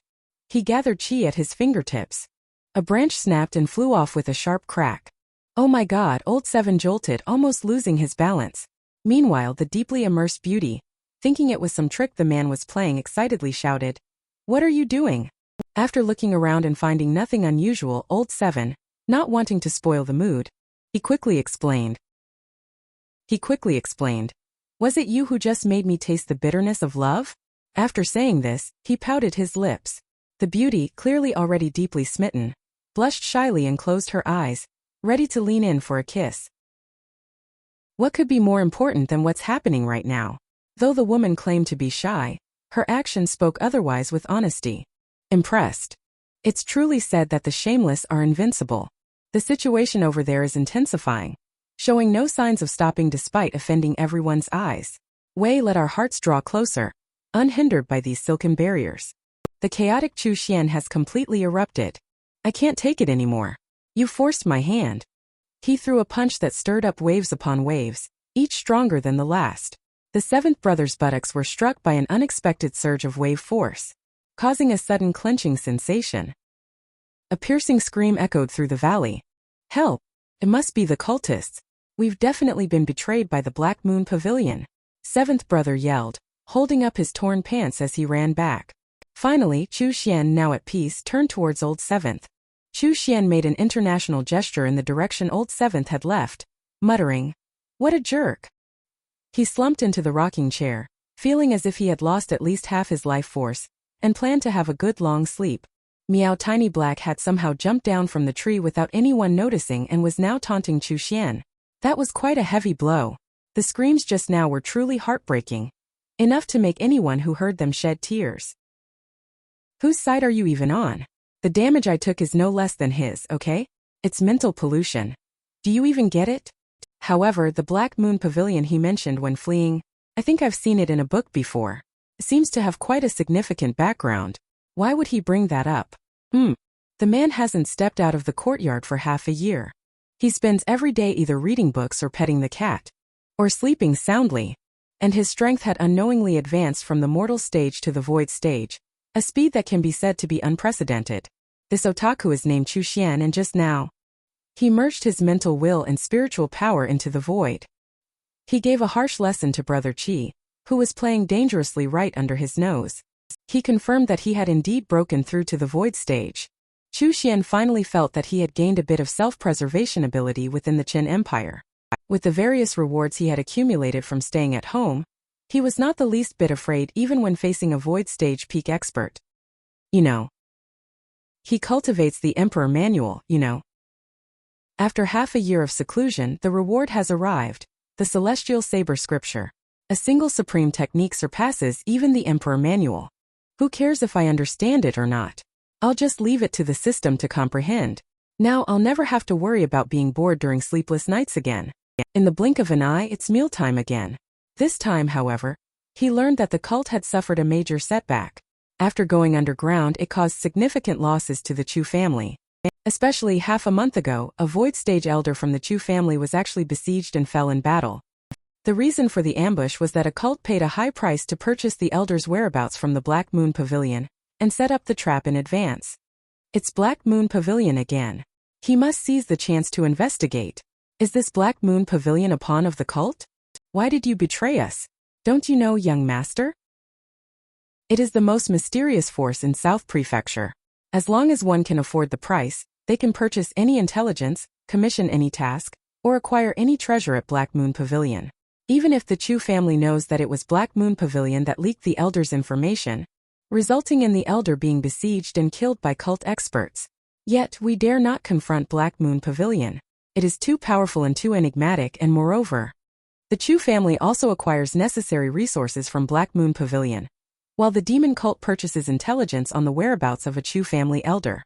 He gathered chi at his fingertips. A branch snapped and flew off with a sharp crack. Oh my god, old 7 jolted, almost losing his balance. Meanwhile, the deeply immersed beauty, thinking it was some trick the man was playing, excitedly shouted, "What are you doing?" After looking around and finding nothing unusual, old 7, not wanting to spoil the mood, he quickly explained. "Was it you who just made me taste the bitterness of love?" After saying this, he pouted his lips. The beauty, clearly already deeply smitten, blushed shyly and closed her eyes, ready to lean in for a kiss. What could be more important than what's happening right now? Though the woman claimed to be shy, her actions spoke otherwise with honesty. Impressed. It's truly said that the shameless are invincible. The situation over there is intensifying, showing no signs of stopping despite offending everyone's eyes. Wei, let our hearts draw closer, unhindered by these silken barriers. The chaotic Chu Xian has completely erupted. I can't take it anymore. You forced my hand. He threw a punch that stirred up waves upon waves, each stronger than the last. The 7th brother's buttocks were struck by an unexpected surge of wave force, causing a sudden clenching sensation. A piercing scream echoed through the valley. Help! It must be the cultists. We've definitely been betrayed by the Black Moon Pavilion. 7th brother yelled, holding up his torn pants as he ran back. Finally, Chu Xian, now at peace, turned towards old 7th. Chu Xian made an international gesture in the direction old 7th had left, muttering, "What a jerk." He slumped into the rocking chair, feeling as if he had lost at least half his life force, and planned to have a good long sleep. Meow Tiny Black had somehow jumped down from the tree without anyone noticing and was now taunting Gu Xuance. That was quite a heavy blow. The screams just now were truly heartbreaking. Enough to make anyone who heard them shed tears. Whose side are you even on? The damage I took is no less than his, okay? It's mental pollution. Do you even get it? However, the Black Moon Pavilion he mentioned when fleeing, I think I've seen it in a book before, seems to have quite a significant background. Why would he bring that up? The man hasn't stepped out of the courtyard for half a year. He spends every day either reading books or petting the cat, or sleeping soundly, and his strength had unknowingly advanced from the mortal stage to the void stage, a speed that can be said to be unprecedented. This otaku is named Gu Xuance, and just now, he merged his mental will and spiritual power into the void. He gave a harsh lesson to Brother Qi, who was playing dangerously right under his nose. He confirmed that he had indeed broken through to the void stage. Gu Xuance finally felt that he had gained a bit of self-preservation ability within the Qin Empire. With the various rewards he had accumulated from staying at home, he was not the least bit afraid even when facing a void stage peak expert. He cultivates the Emperor Manual, After half a year of seclusion, the reward has arrived, the Celestial Saber Scripture. A single supreme technique surpasses even the Emperor Manual. Who cares if I understand it or not? I'll just leave it to the system to comprehend. Now I'll never have to worry about being bored during sleepless nights again. In the blink of an eye, it's mealtime again. This time, however, he learned that the cult had suffered a major setback. After going underground, it caused significant losses to the Chu family. Especially half a month ago, a void stage elder from the Chu family was actually besieged and fell in battle. The reason for the ambush was that a cult paid a high price to purchase the elder's whereabouts from the Black Moon Pavilion, and set up the trap in advance. It's Black Moon Pavilion again. He must seize the chance to investigate. Is this Black Moon Pavilion a pawn of the cult? Why did you betray us? Don't you know, young master? It is the most mysterious force in South Prefecture. As long as one can afford the price, they can purchase any intelligence, commission any task, or acquire any treasure at Black Moon Pavilion. Even if the Chu family knows that it was Black Moon Pavilion that leaked the elder's information, resulting in the elder being besieged and killed by cult experts. Yet, we dare not confront Black Moon Pavilion. It is too powerful and too enigmatic, and moreover, the Chu family also acquires necessary resources from Black Moon Pavilion, while the demon cult purchases intelligence on the whereabouts of a Chu family elder.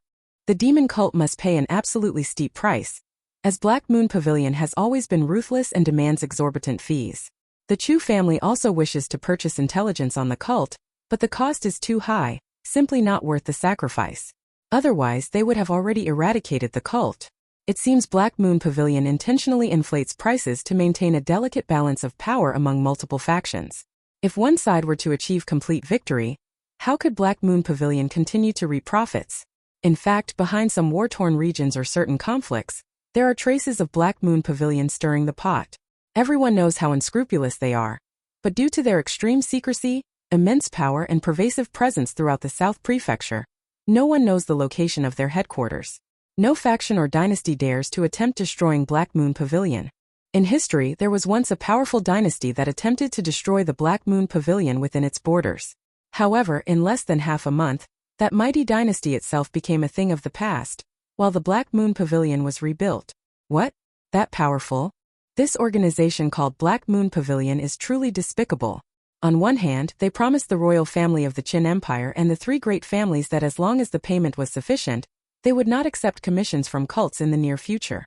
The demon cult must pay an absolutely steep price, as Black Moon Pavilion has always been ruthless and demands exorbitant fees. The Chu family also wishes to purchase intelligence on the cult, but the cost is too high, simply not worth the sacrifice. Otherwise, they would have already eradicated the cult. It seems Black Moon Pavilion intentionally inflates prices to maintain a delicate balance of power among multiple factions. If one side were to achieve complete victory, how could Black Moon Pavilion continue to reap profits? In fact, behind some war-torn regions or certain conflicts, there are traces of Black Moon Pavilion stirring the pot. Everyone knows how unscrupulous they are, but due to their extreme secrecy, immense power, and pervasive presence throughout the South Prefecture, no one knows the location of their headquarters. No faction or dynasty dares to attempt destroying Black Moon Pavilion. In history, there was once a powerful dynasty that attempted to destroy the Black Moon Pavilion within its borders. However, in less than half a month, that mighty dynasty itself became a thing of the past, while the Black Moon Pavilion was rebuilt. What? That powerful? This organization called Black Moon Pavilion is truly despicable. On one hand, they promised the royal family of the Qin Empire and the three great families that as long as the payment was sufficient, they would not accept commissions from cults in the near future.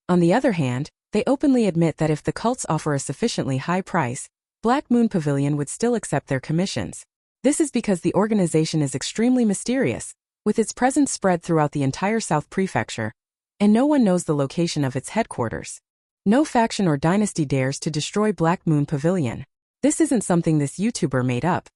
On the other hand, they openly admit that if the cults offer a sufficiently high price, Black Moon Pavilion would still accept their commissions. This is because the organization is extremely mysterious, with its presence spread throughout the entire South Prefecture, and no one knows the location of its headquarters. No faction or dynasty dares to destroy Black Moon Pavilion. This isn't something this YouTuber made up.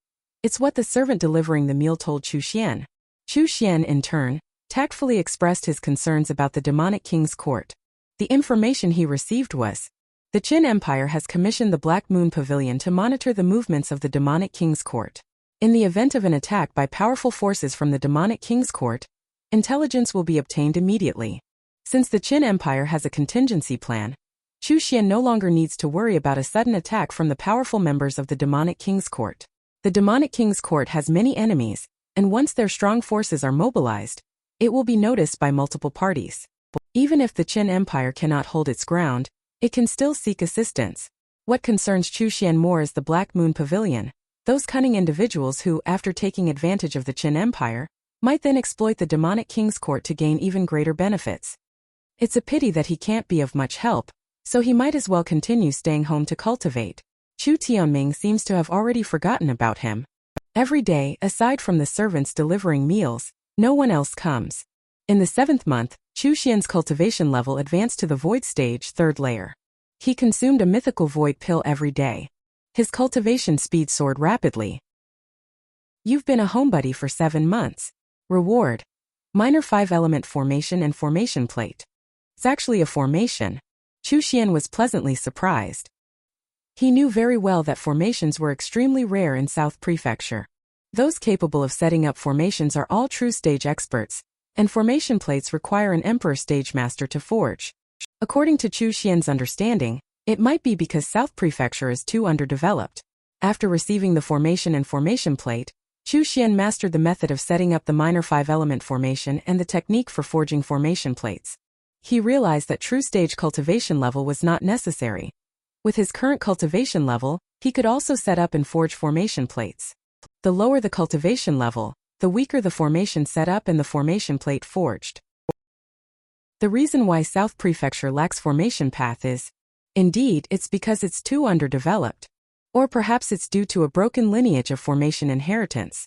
It's what the servant delivering the meal told Gu Xuance. Gu Xuance, in turn, tactfully expressed his concerns about the demonic king's court. The information he received was, the Qin Empire has commissioned the Black Moon Pavilion to monitor the movements of the demonic king's court. In the event of an attack by powerful forces from the demonic king's court, intelligence will be obtained immediately. Since the Qin Empire has a contingency plan, Gu Xuance no longer needs to worry about a sudden attack from the powerful members of the demonic king's court. The demonic king's court has many enemies, and once their strong forces are mobilized, It will be noticed by multiple parties. Even if the Qin Empire cannot hold its ground, it can still seek assistance. What concerns Gu Xuance more is the Black Moon Pavilion, those cunning individuals who, after taking advantage of the Qin Empire, might then exploit the demonic king's court to gain even greater benefits. It's a pity that he can't be of much help, so he might as well continue staying home to cultivate. Chu Tianming seems to have already forgotten about him. Every day, aside from the servants delivering meals, no one else comes. In the 7th month, Gu Xuance's cultivation level advanced to the void stage 3rd layer. He consumed a mythical void pill every day. His cultivation speed soared rapidly. You've been a homebody for 7 months. Reward: minor 5-element formation and formation plate. It's actually a formation. Gu Xuance was pleasantly surprised. He knew very well that formations were extremely rare in South Prefecture. Those capable of setting up formations are all true stage experts, and formation plates require an Emperor Stage Master to forge. According to Gu Xuance's understanding, it might be because South Prefecture is too underdeveloped. After receiving the formation and formation plate, Gu Xuance mastered the method of setting up the minor 5-element formation and the technique for forging formation plates. He realized that true stage cultivation level was not necessary. With his current cultivation level, he could also set up and forge formation plates. The lower the cultivation level, the weaker the formation set up and the formation plate forged. The reason why South Prefecture lacks formation path is, indeed, it's because it's too underdeveloped. Or perhaps it's due to a broken lineage of formation inheritance.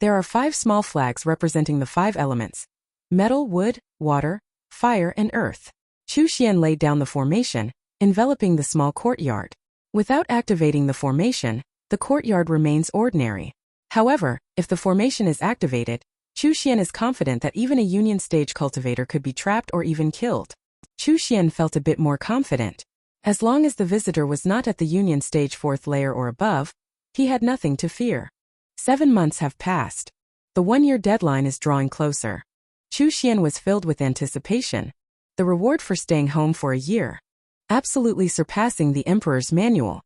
There are 5 small flags representing the 5 elements: metal, wood, water, fire, and earth. Gu Xuance laid down the formation, enveloping the small courtyard. Without activating the formation, the courtyard remains ordinary. However, if the formation is activated, Gu Xuance is confident that even a union stage cultivator could be trapped or even killed. Gu Xuance felt a bit more confident. As long as the visitor was not at the union stage 4th layer or above, he had nothing to fear. 7 months have passed. The 1-year deadline is drawing closer. Gu Xuance was filled with anticipation. The reward for staying home for a year. Absolutely surpassing the Emperor's manual.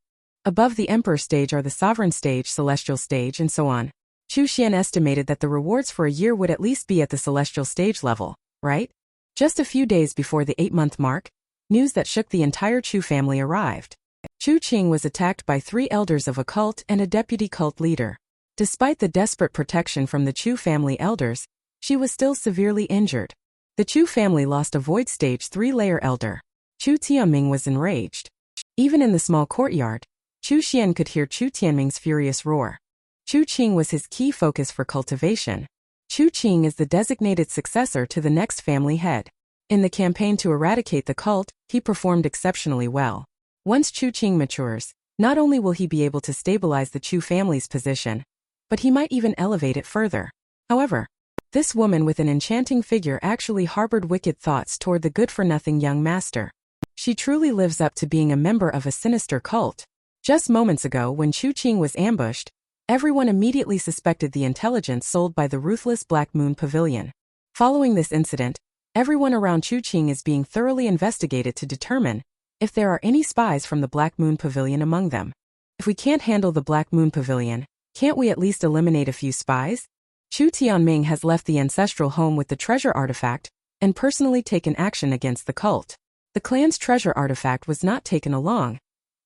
Above the Emperor stage are the Sovereign stage, Celestial stage, and so on. Gu Xuance estimated that the rewards for a year would at least be at the Celestial stage level, right? Just a few days before the 8-month mark, news that shook the entire Chu family arrived. Chu Qing was attacked by 3 elders of a cult and a deputy cult leader. Despite the desperate protection from the Chu family elders, she was still severely injured. The Chu family lost a void stage 3-layer elder. Chu Tianming was enraged. Even in the small courtyard, Gu Xuance could hear Chu Tianming's furious roar. Chu Qing was his key focus for cultivation. Chu Qing is the designated successor to the next family head. In the campaign to eradicate the cult, he performed exceptionally well. Once Chu Qing matures, not only will he be able to stabilize the Chu family's position, but he might even elevate it further. However, this woman with an enchanting figure actually harbored wicked thoughts toward the good-for-nothing young master. She truly lives up to being a member of a sinister cult. Just moments ago, when Chu Qing was ambushed, everyone immediately suspected the intelligence sold by the ruthless Black Moon Pavilion. Following this incident, everyone around Chu Qing is being thoroughly investigated to determine if there are any spies from the Black Moon Pavilion among them. If we can't handle the Black Moon Pavilion, can't we at least eliminate a few spies? Chu Tianming has left the ancestral home with the treasure artifact and personally taken action against the cult. The clan's treasure artifact was not taken along,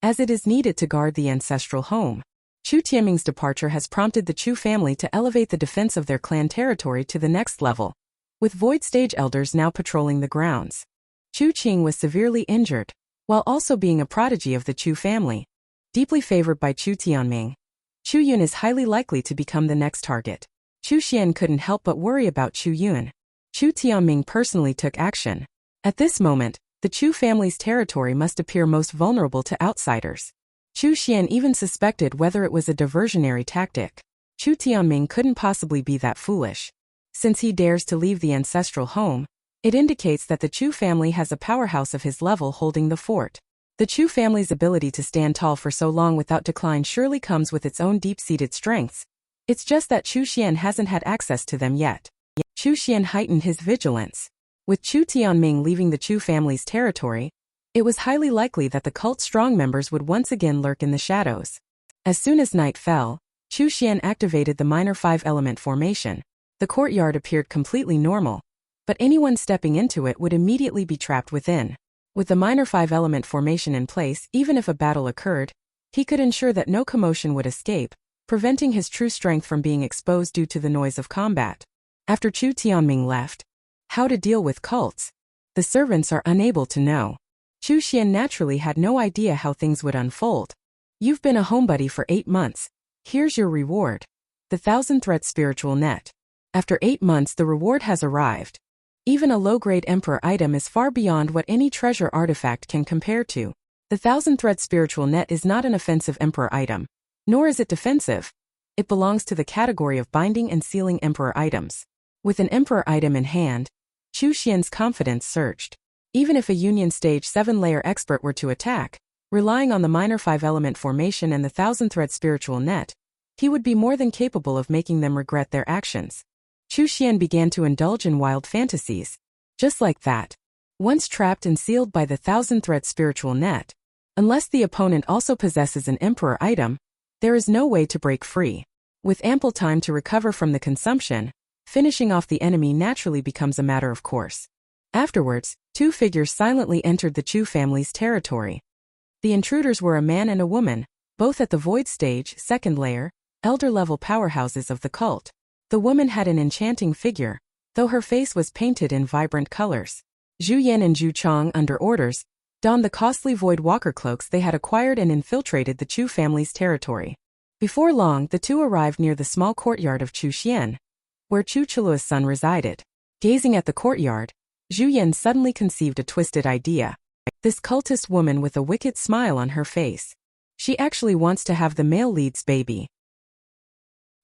as it is needed to guard the ancestral home. Chu Tianming's departure has prompted the Chu family to elevate the defense of their clan territory to the next level, with void stage elders now patrolling the grounds. Chu Qing was severely injured, while also being a prodigy of the Chu family. Deeply favored by Chu Tianming, Chu Yun is highly likely to become the next target. Gu Xuance couldn't help but worry about Chu Yun. Chu Tianming personally took action. At this moment, the Chu family's territory must appear most vulnerable to outsiders. Gu Xuance even suspected whether it was a diversionary tactic. Chu Tianming couldn't possibly be that foolish. Since he dares to leave the ancestral home, it indicates that the Chu family has a powerhouse of his level holding the fort. The Chu family's ability to stand tall for so long without decline surely comes with its own deep-seated strengths. It's just that Gu Xuance hasn't had access to them yet. Gu Xuance heightened his vigilance. With Chu Tianming leaving the Chu family's territory, it was highly likely that the cult's strong members would once again lurk in the shadows. As soon as night fell, Gu Xuance activated the minor 5-element formation. The courtyard appeared completely normal, but anyone stepping into it would immediately be trapped within. With the minor 5-element formation in place, even if a battle occurred, he could ensure that no commotion would escape, preventing his true strength from being exposed due to the noise of combat. After Chu Tianming left, how to deal with cults? The servants are unable to know. Chu Xian naturally had no idea how things would unfold. You've been a homebody for 8 months. Here's your reward. The 1000-thread spiritual net. After 8 months the reward has arrived. Even a low-grade emperor item is far beyond what any treasure artifact can compare to. The 1000-thread spiritual net is not an offensive emperor item, nor is it defensive. It belongs to the category of binding and sealing emperor items. With an emperor item in hand, Chu Xian's confidence surged. Even if a Union Stage 7-layer expert were to attack, relying on the minor 5-element formation and the 1000-thread spiritual net, he would be more than capable of making them regret their actions. Chu Xian began to indulge in wild fantasies. Just like that. Once trapped and sealed by the 1000-thread spiritual net, unless the opponent also possesses an emperor item, there is no way to break free. With ample time to recover from the consumption, finishing off the enemy naturally becomes a matter of course. Afterwards, 2 figures silently entered the Chu family's territory. The intruders were a man and a woman, both at the Void Stage, 2nd layer, elder-level powerhouses of the cult. The woman had an enchanting figure, though her face was painted in vibrant colors. Zhu Yan and Zhu Chong, under orders, donned the costly Void Walker cloaks they had acquired and infiltrated the Chu family's territory. Before long, the two arrived near the small courtyard of Chu Xian, where Chu Chulua's son resided. Gazing at the courtyard, Zhu Yan suddenly conceived a twisted idea. This cultist woman with a wicked smile on her face. She actually wants to have the male lead's baby.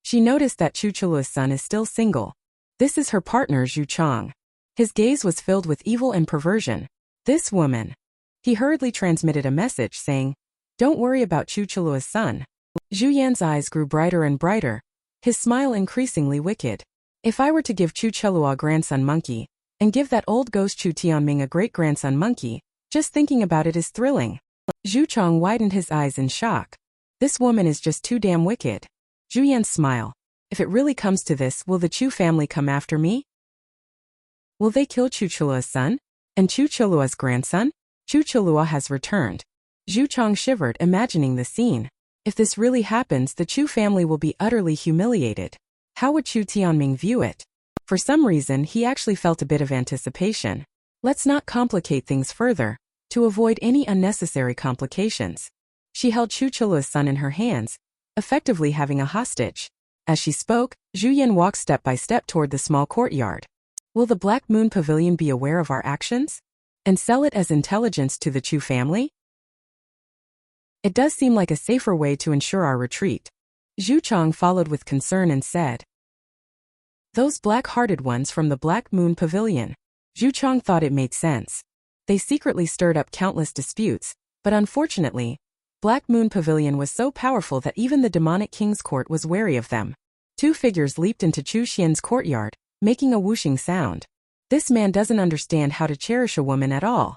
She noticed that Chu Chulua's son is still single. This is her partner Zhu Chong. His gaze was filled with evil and perversion. This woman. He hurriedly transmitted a message saying, "Don't worry about Chu Chulua's son." Zhu Yan's eyes grew brighter and brighter, his smile increasingly wicked. If I were to give Chu Chulua a grandson monkey, and give that old ghost Chu Tianming a great-grandson monkey, just thinking about it is thrilling. Zhu Chong widened his eyes in shock. This woman is just too damn wicked. Zhu Yan's smile. If it really comes to this, will the Chu family come after me? Will they kill Chu Chulua's son? And Chu Chulua's grandson? Chu Chulua has returned. Zhu Chong shivered, imagining the scene. If this really happens, the Chu family will be utterly humiliated. How would Chu Tianming view it? For some reason, he actually felt a bit of anticipation. Let's not complicate things further, to avoid any unnecessary complications. She held Chu Chulua's son in her hands, effectively having a hostage. As she spoke, Zhu Yan walked step by step toward the small courtyard. Will the Black Moon Pavilion be aware of our actions? And sell it as intelligence to the Chu family? It does seem like a safer way to ensure our retreat. Zhu Chong followed with concern and said, "Those black-hearted ones from the Black Moon Pavilion." Zhu Chong thought it made sense. They secretly stirred up countless disputes, but unfortunately, Black Moon Pavilion was so powerful that even the demonic king's court was wary of them. 2 figures leaped into Chu Xian's courtyard, making a whooshing sound. This man doesn't understand how to cherish a woman at all.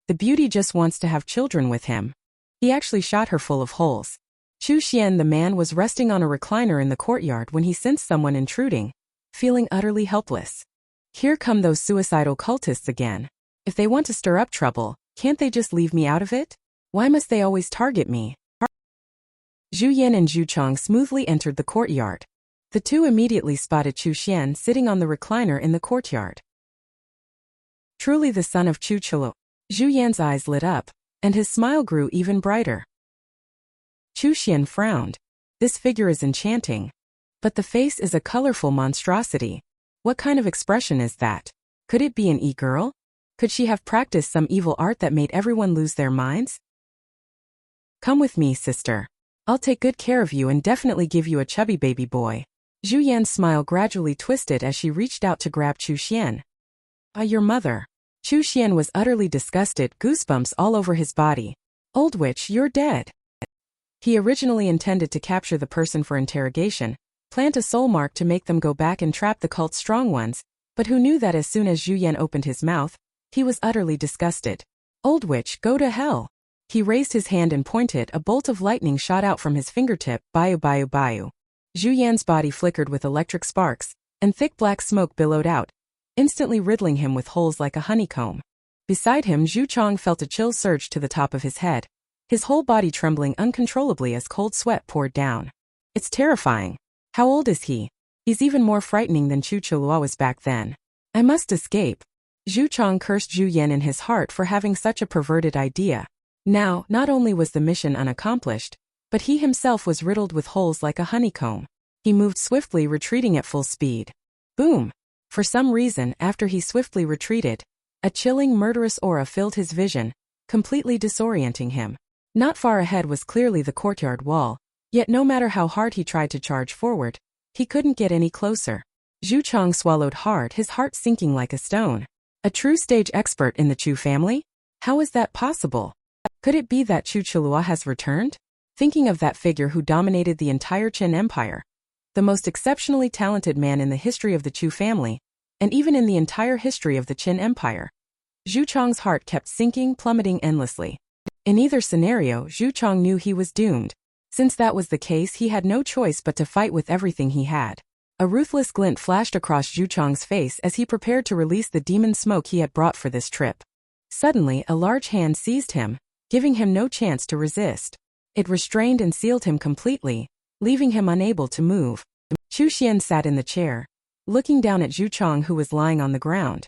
The beauty just wants to have children with him. He actually shot her full of holes. Chu Xian, the man, was resting on a recliner in the courtyard when he sensed someone intruding, feeling utterly helpless. Here come those suicidal cultists again. If they want to stir up trouble, can't they just leave me out of it? Why must they always target me? Zhu Yan and Zhu Chong smoothly entered the courtyard. The two immediately spotted Chu Xian sitting on the recliner in the courtyard. Truly the son of Chu Chulu. Zhu Yan's eyes lit up, and his smile grew even brighter. Chu Xian frowned. This figure is enchanting. But the face is a colorful monstrosity. What kind of expression is that? Could it be an e-girl? Could she have practiced some evil art that made everyone lose their minds? Come with me, sister. I'll take good care of you and definitely give you a chubby baby boy. Zhu Yan's smile gradually twisted as she reached out to grab Chu Xian. Your mother. Chu Xian was utterly disgusted, goosebumps all over his body. Old witch, you're dead. He originally intended to capture the person for interrogation, plant a soul mark to make them go back and trap the cult's strong ones, but who knew that as soon as Zhu Yan opened his mouth, he was utterly disgusted. Old witch, go to hell. He raised his hand and pointed. A bolt of lightning shot out from his fingertip. Bayu bayu bayu. Zhu Yan's body flickered with electric sparks, and thick black smoke billowed out, instantly riddling him with holes like a honeycomb. Beside him, Gu Xuance felt a chill surge to the top of his head, his whole body trembling uncontrollably as cold sweat poured down. It's terrifying. How old is he? He's even more frightening than Chu Cholua was back then. I must escape. Gu Xuance cursed Zhu Yan in his heart for having such a perverted idea. Now, not only was the mission unaccomplished, but he himself was riddled with holes like a honeycomb. He moved swiftly, retreating at full speed. Boom! For some reason, after he swiftly retreated, a chilling, murderous aura filled his vision, completely disorienting him. Not far ahead was clearly the courtyard wall, yet no matter how hard he tried to charge forward, he couldn't get any closer. Gu Xuance swallowed hard, his heart sinking like a stone. A true stage expert in the Chu family? How is that possible? Could it be that Chu Cholua has returned? Thinking of that figure who dominated the entire Qin Empire, the most exceptionally talented man in the history of the Chu family, and even in the entire history of the Qin Empire, Gu Xuance's heart kept sinking, plummeting endlessly. In either scenario, Gu Xuance knew he was doomed. Since that was the case, he had no choice but to fight with everything he had. A ruthless glint flashed across Gu Xuance's face as he prepared to release the demon smoke he had brought for this trip. Suddenly, a large hand seized him, giving him no chance to resist. It restrained and sealed him completely, leaving him unable to move. Chu Xian sat in the chair, looking down at Gu Xuance, who was lying on the ground.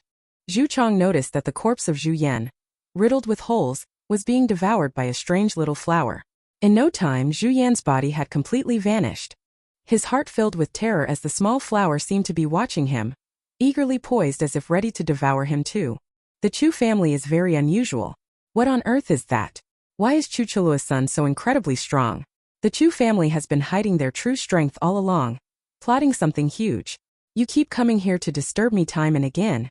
Gu Xuance noticed that the corpse of Zhu Yan, riddled with holes, was being devoured by a strange little flower. In no time, Zhu Yan's body had completely vanished. His heart filled with terror as the small flower seemed to be watching him, eagerly poised as if ready to devour him too. The Chu family is very unusual. What on earth is that? Why is Chu Cholua's son so incredibly strong? The Chu family has been hiding their true strength all along, plotting something huge. You keep coming here to disturb me time and again.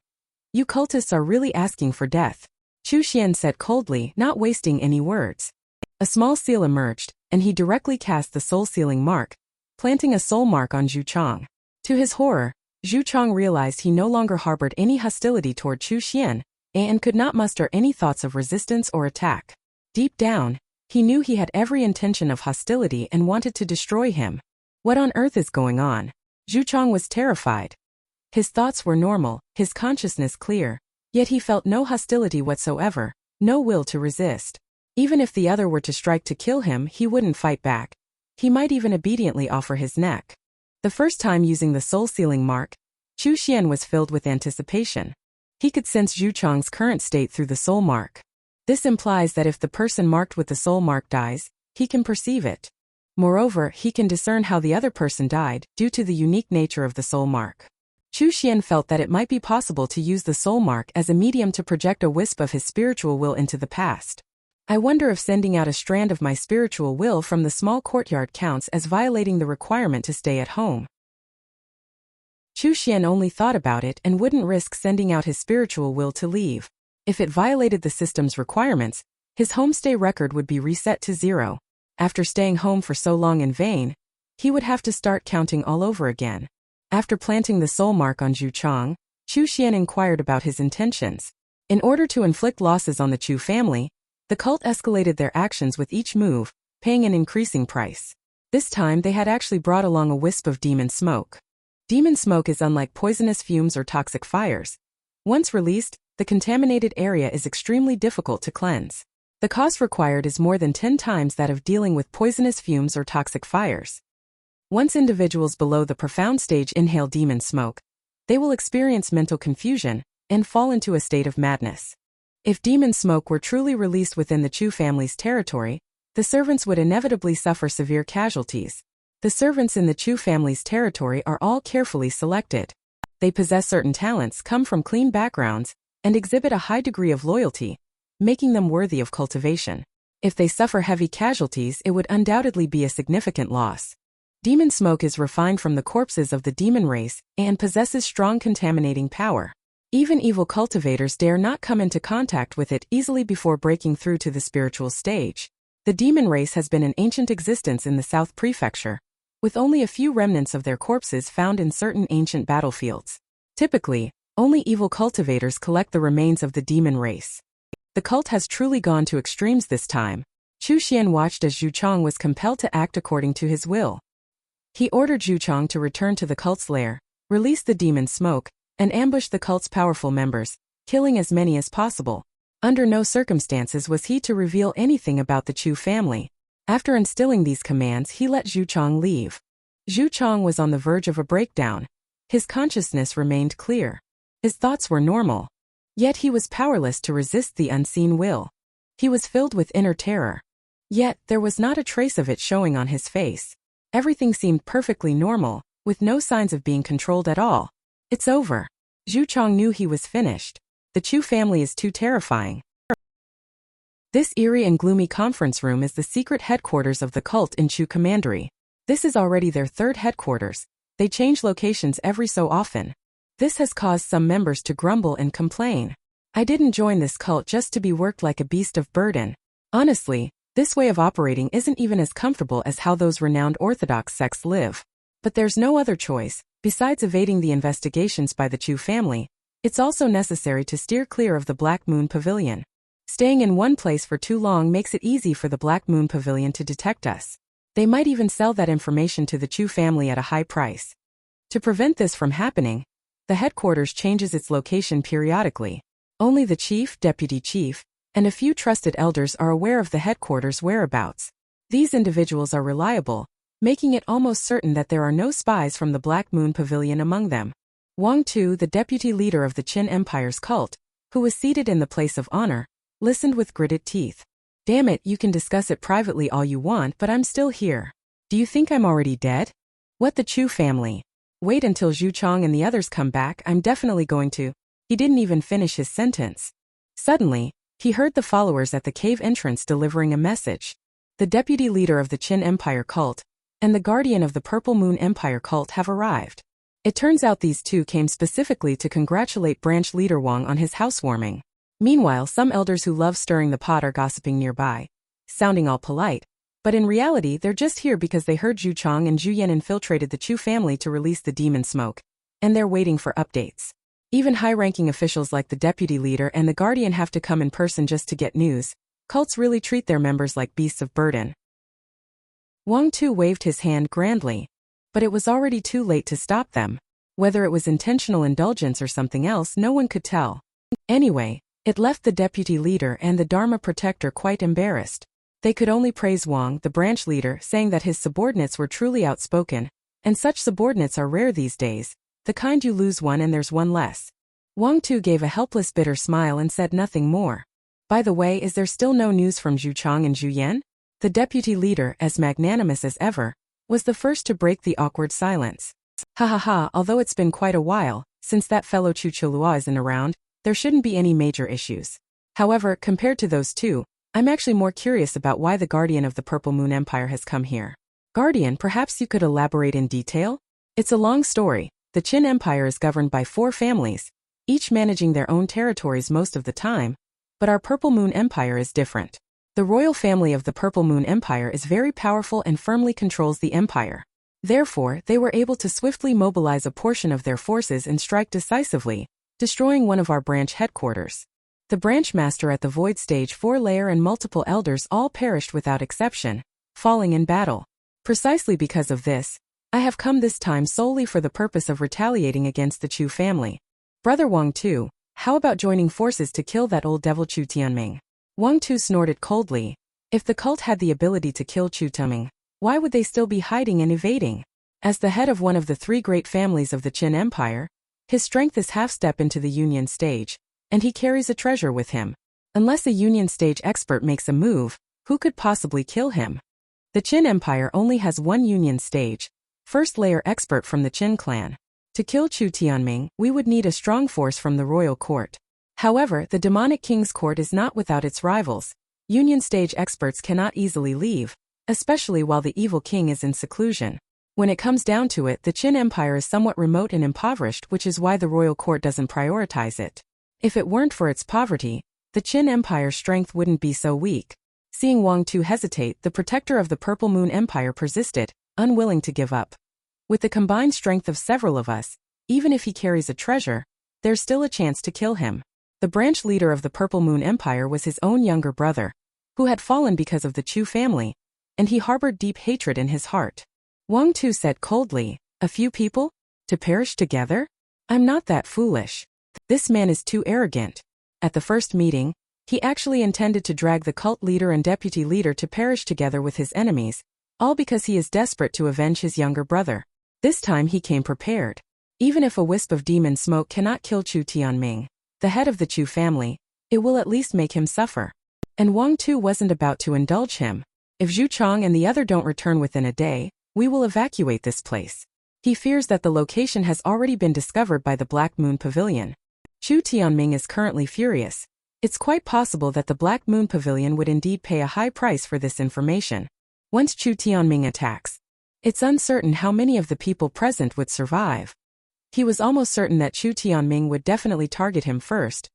You cultists are really asking for death. Chu Xian said coldly, not wasting any words. A small seal emerged, and he directly cast the soul sealing mark, planting a soul mark on Gu Xuance. To his horror, Gu Xuance realized he no longer harbored any hostility toward Chu Xian, and could not muster any thoughts of resistance or attack. Deep down, he knew he had every intention of hostility and wanted to destroy him. What on earth is going on? Gu Xuance was terrified. His thoughts were normal, his consciousness clear, yet he felt no hostility whatsoever, no will to resist. Even if the other were to strike to kill him, he wouldn't fight back. He might even obediently offer his neck. The first time using the soul-sealing mark, Chu Xian was filled with anticipation. He could sense Gu Xuance's current state through the soul mark. This implies that if the person marked with the soul mark dies, he can perceive it. Moreover, he can discern how the other person died, due to the unique nature of the soul mark. Chu Xian felt that it might be possible to use the soul mark as a medium to project a wisp of his spiritual will into the past. I wonder if sending out a strand of my spiritual will from the small courtyard counts as violating the requirement to stay at home. Chu Xian only thought about it and wouldn't risk sending out his spiritual will to leave. If it violated the system's requirements, his homestay record would be reset to 0. After staying home for so long in vain, he would have to start counting all over again. After planting the soul mark on Gu Xuance, Chu Xian inquired about his intentions. In order to inflict losses on the Chu family, the cult escalated their actions with each move, paying an increasing price. This time they had actually brought along a wisp of demon smoke. Demon smoke is unlike poisonous fumes or toxic fires. Once released, the contaminated area is extremely difficult to cleanse. The cost required is more than 10 times that of dealing with poisonous fumes or toxic fires. Once individuals below the profound stage inhale demon smoke, they will experience mental confusion and fall into a state of madness. If demon smoke were truly released within the Chu family's territory, the servants would inevitably suffer severe casualties. The servants in the Chu family's territory are all carefully selected. They possess certain talents, come from clean backgrounds, and exhibit a high degree of loyalty, making them worthy of cultivation. If they suffer heavy casualties, it would undoubtedly be a significant loss. Demon smoke is refined from the corpses of the demon race and possesses strong contaminating power. Even evil cultivators dare not come into contact with it easily before breaking through to the spiritual stage. The demon race has been in ancient existence in the South Prefecture, with only a few remnants of their corpses found in certain ancient battlefields. Typically, only evil cultivators collect the remains of the demon race. The cult has truly gone to extremes this time. Chu Xian watched as Gu Xuance was compelled to act according to his will. He ordered Gu Xuance to return to the cult's lair, release the demon smoke, and ambush the cult's powerful members, killing as many as possible. Under no circumstances was he to reveal anything about the Chu family. After instilling these commands, he let Gu Xuance leave. Gu Xuance was on the verge of a breakdown. His consciousness remained clear. His thoughts were normal. Yet he was powerless to resist the unseen will. He was filled with inner terror. Yet there was not a trace of it showing on his face. Everything seemed perfectly normal, with no signs of being controlled at all. It's over. Gu Xuance knew he was finished. The Chu family is too terrifying. This eerie and gloomy conference room is the secret headquarters of the cult in Chu Commandery. This is already their third headquarters. They change locations every so often. This has caused some members to grumble and complain. I didn't join this cult just to be worked like a beast of burden. Honestly, this way of operating isn't even as comfortable as how those renowned orthodox sects live. But there's no other choice. Besides evading the investigations by the Chu family, it's also necessary to steer clear of the Black Moon Pavilion. Staying in one place for too long makes it easy for the Black Moon Pavilion to detect us. They might even sell that information to the Chu family at a high price. To prevent this from happening, the headquarters changes its location periodically. Only the chief, deputy chief, and a few trusted elders are aware of the headquarters' whereabouts. These individuals are reliable, making it almost certain that there are no spies from the Black Moon Pavilion among them. Wang Tu, the deputy leader of the Qin Empire's cult, who was seated in the place of honor, listened with gritted teeth. Damn it, you can discuss it privately all you want, but I'm still here. Do you think I'm already dead? What, the Chu family? Wait until Gu Xuance and the others come back, I'm definitely going to. He didn't even finish his sentence. Suddenly, he heard the followers at the cave entrance delivering a message. The deputy leader of the Qin Empire cult and the guardian of the Purple Moon Empire cult have arrived. It turns out these two came specifically to congratulate branch leader Wang on his housewarming. Meanwhile, some elders who love stirring the pot are gossiping nearby, sounding all polite, but in reality they're just here because they heard Gu Xuance and Zhu Yan infiltrated the Chu family to release the demon smoke, and they're waiting for updates. Even high-ranking officials like the deputy leader and the guardian have to come in person just to get news. Cults really treat their members like beasts of burden. Wang Tu waved his hand grandly, but it was already too late to stop them. Whether it was intentional indulgence or something else, no one could tell. Anyway, it left the deputy leader and the Dharma protector quite embarrassed. They could only praise Wang, the branch leader, saying that his subordinates were truly outspoken, and such subordinates are rare these days, the kind you lose one and there's one less. Wang Tu gave a helpless bitter smile and said nothing more. By the way, is there still no news from Gu Xuance and Zhu Yan? The deputy leader, as magnanimous as ever, was the first to break the awkward silence. Ha ha ha, although it's been quite a while, since that fellow Chu Chulua isn't around, there shouldn't be any major issues. However, compared to those two, I'm actually more curious about why the guardian of the Purple Moon Empire has come here. Guardian, perhaps you could elaborate in detail? It's a long story. The Qin Empire is governed by 4 families, each managing their own territories most of the time, but our Purple Moon Empire is different. The royal family of the Purple Moon Empire is very powerful and firmly controls the empire. Therefore, they were able to swiftly mobilize a portion of their forces and strike decisively, destroying one of our branch headquarters. The branch master at the Void Stage 4 layer and multiple elders all perished without exception, falling in battle. Precisely because of this, I have come this time solely for the purpose of retaliating against the Chu family. Brother Wang Tu, how about joining forces to kill that old devil Chu Tianming? Wang Tu snorted coldly. If the cult had the ability to kill Chu Tianming, why would they still be hiding and evading? As the head of one of the 3 great families of the Qin Empire, his strength is half-step into the Union stage, and he carries a treasure with him. Unless a Union stage expert makes a move, who could possibly kill him? The Qin Empire only has one Union stage, first layer expert from the Qin clan. To kill Chu Tianming, we would need a strong force from the royal court. However, the demonic king's court is not without its rivals. Union stage experts cannot easily leave, especially while the evil king is in seclusion. When it comes down to it, the Qin Empire is somewhat remote and impoverished, which is why the royal court doesn't prioritize it. If it weren't for its poverty, the Qin Empire's strength wouldn't be so weak. Seeing Wang Tu hesitate, the protector of the Purple Moon Empire persisted, unwilling to give up. With the combined strength of several of us, even if he carries a treasure, there's still a chance to kill him. The branch leader of the Purple Moon Empire was his own younger brother, who had fallen because of the Chu family, and he harbored deep hatred in his heart. Wang Tu said coldly, "A few people? To perish together? I'm not that foolish. This man is too arrogant. At the first meeting, he actually intended to drag the cult leader and deputy leader to perish together with his enemies, all because he is desperate to avenge his younger brother. This time he came prepared. Even if a wisp of demon smoke cannot kill Chu Tianming, the head of the Chu family, it will at least make him suffer. And Wang Tu wasn't about to indulge him. If Zhu Chong and the other don't return within a day, we will evacuate this place. He fears that the location has already been discovered by the Black Moon Pavilion. Chu Tianming is currently furious. It's quite possible that the Black Moon Pavilion would indeed pay a high price for this information. Once Chu Tianming attacks, it's uncertain how many of the people present would survive. He was almost certain that Chu Tianming would definitely target him first.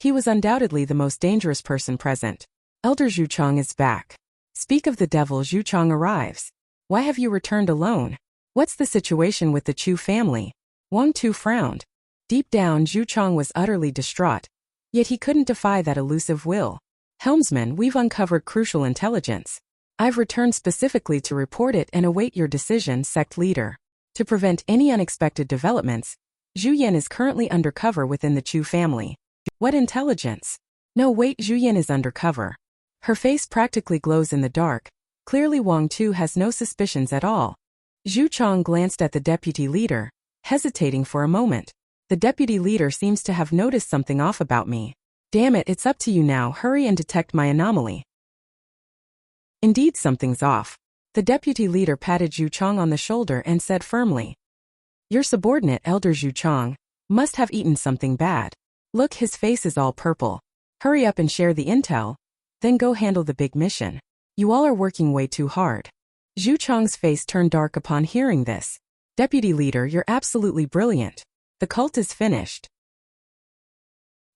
He was undoubtedly the most dangerous person present. Elder Zhu Chong is back. Speak of the devil, Zhu Chong arrives. Why have you returned alone? What's the situation with the Chu family? Wang Tu frowned. Deep down, Zhu Chong was utterly distraught. Yet he couldn't defy that elusive will. Helmsman, we've uncovered crucial intelligence. I've returned specifically to report it and await your decision, sect leader. To prevent any unexpected developments, Zhu Yan is currently undercover within the Chu family. What intelligence? No, wait, Zhu Yan is undercover. Her face practically glows in the dark. Clearly Wang Tu has no suspicions at all. Zhu Chong glanced at the deputy leader, hesitating for a moment. The deputy leader seems to have noticed something off about me. Damn it, it's up to you now, hurry and detect my anomaly. Indeed, something's off. The deputy leader patted Zhu Chong on the shoulder and said firmly, your subordinate, Elder Zhu Chong, must have eaten something bad. Look, his face is all purple. Hurry up and share the intel, then go handle the big mission. You all are working way too hard. Zhu Chong's face turned dark upon hearing this. Deputy leader, you're absolutely brilliant. The cult is finished.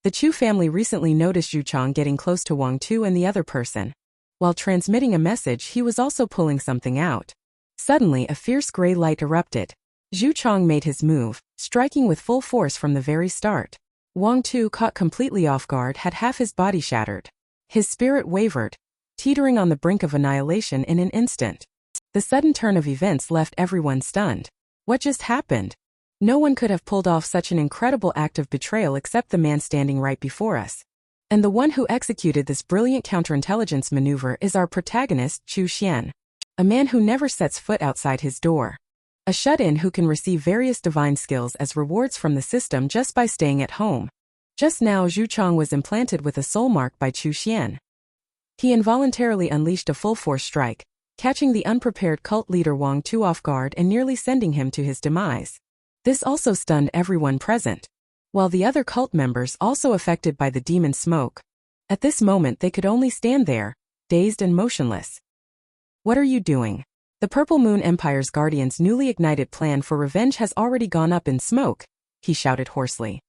The Chu family recently noticed Zhu Chong getting close to Wang Tu and the other person. While transmitting a message, he was also pulling something out. Suddenly, a fierce gray light erupted. Zhu Chong made his move, striking with full force from the very start. Wang Tu, caught completely off guard, had half his body shattered. His spirit wavered, teetering on the brink of annihilation in an instant. The sudden turn of events left everyone stunned. What just happened? No one could have pulled off such an incredible act of betrayal except the man standing right before us. And the one who executed this brilliant counterintelligence maneuver is our protagonist, Chu Xian, a man who never sets foot outside his door. A shut-in who can receive various divine skills as rewards from the system just by staying at home. Just now, Zhu Chong was implanted with a soul mark by Chu Xian. He involuntarily unleashed a full-force strike, catching the unprepared cult leader Wang Tu off guard and nearly sending him to his demise. This also stunned everyone present, while the other cult members also affected by the demon smoke. At this moment they could only stand there, dazed and motionless. What are you doing? The Purple Moon Empire's guardian's newly ignited plan for revenge has already gone up in smoke, he shouted hoarsely.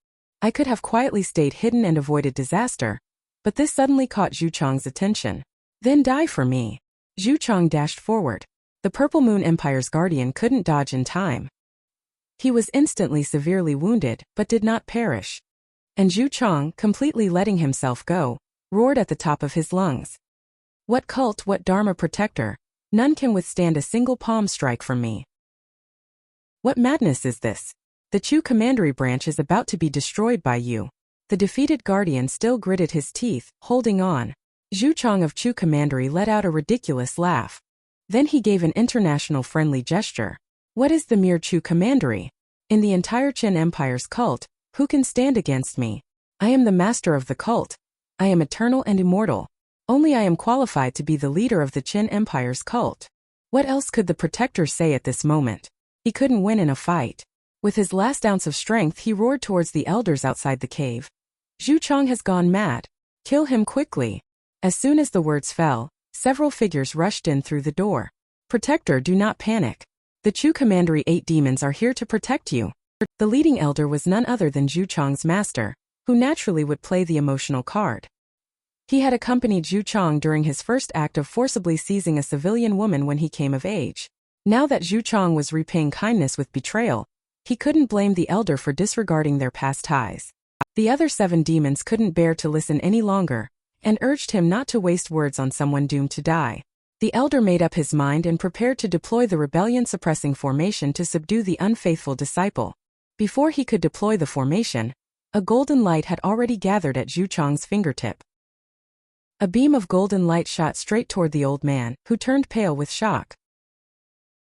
I could have quietly stayed hidden and avoided disaster, but this suddenly caught Zhu Chong's attention. Then die for me. Zhu Chong dashed forward. The Purple Moon Empire's guardian couldn't dodge in time. He was instantly severely wounded, but did not perish. And Zhu Chong, completely letting himself go, roared at the top of his lungs. What cult, what Dharma protector? None can withstand a single palm strike from me. What madness is this? The Chu commandery branch is about to be destroyed by you. The defeated guardian still gritted his teeth, holding on. Zhu Chong of Chu commandery let out a ridiculous laugh. Then he gave an international friendly gesture. What is the mere Chu commandery? In the entire Qin Empire's cult, who can stand against me? I am the master of the cult. I am eternal and immortal. Only I am qualified to be the leader of the Qin Empire's cult. What else could the protector say at this moment? He couldn't win in a fight. With his last ounce of strength, he roared towards the elders outside the cave. Zhu Chong has gone mad. Kill him quickly. As soon as the words fell, several figures rushed in through the door. Protector, do not panic. The Chu Commandery 8 demons are here to protect you. The leading elder was none other than Zhu Chong's master, who naturally would play the emotional card. He had accompanied Zhu Chong during his first act of forcibly seizing a civilian woman when he came of age. Now that Zhu Chong was repaying kindness with betrayal, he couldn't blame the elder for disregarding their past ties. The other 7 demons couldn't bear to listen any longer, and urged him not to waste words on someone doomed to die. The elder made up his mind and prepared to deploy the rebellion-suppressing formation to subdue the unfaithful disciple. Before he could deploy the formation, a golden light had already gathered at Gu Xuance's fingertip. A beam of golden light shot straight toward the old man, who turned pale with shock.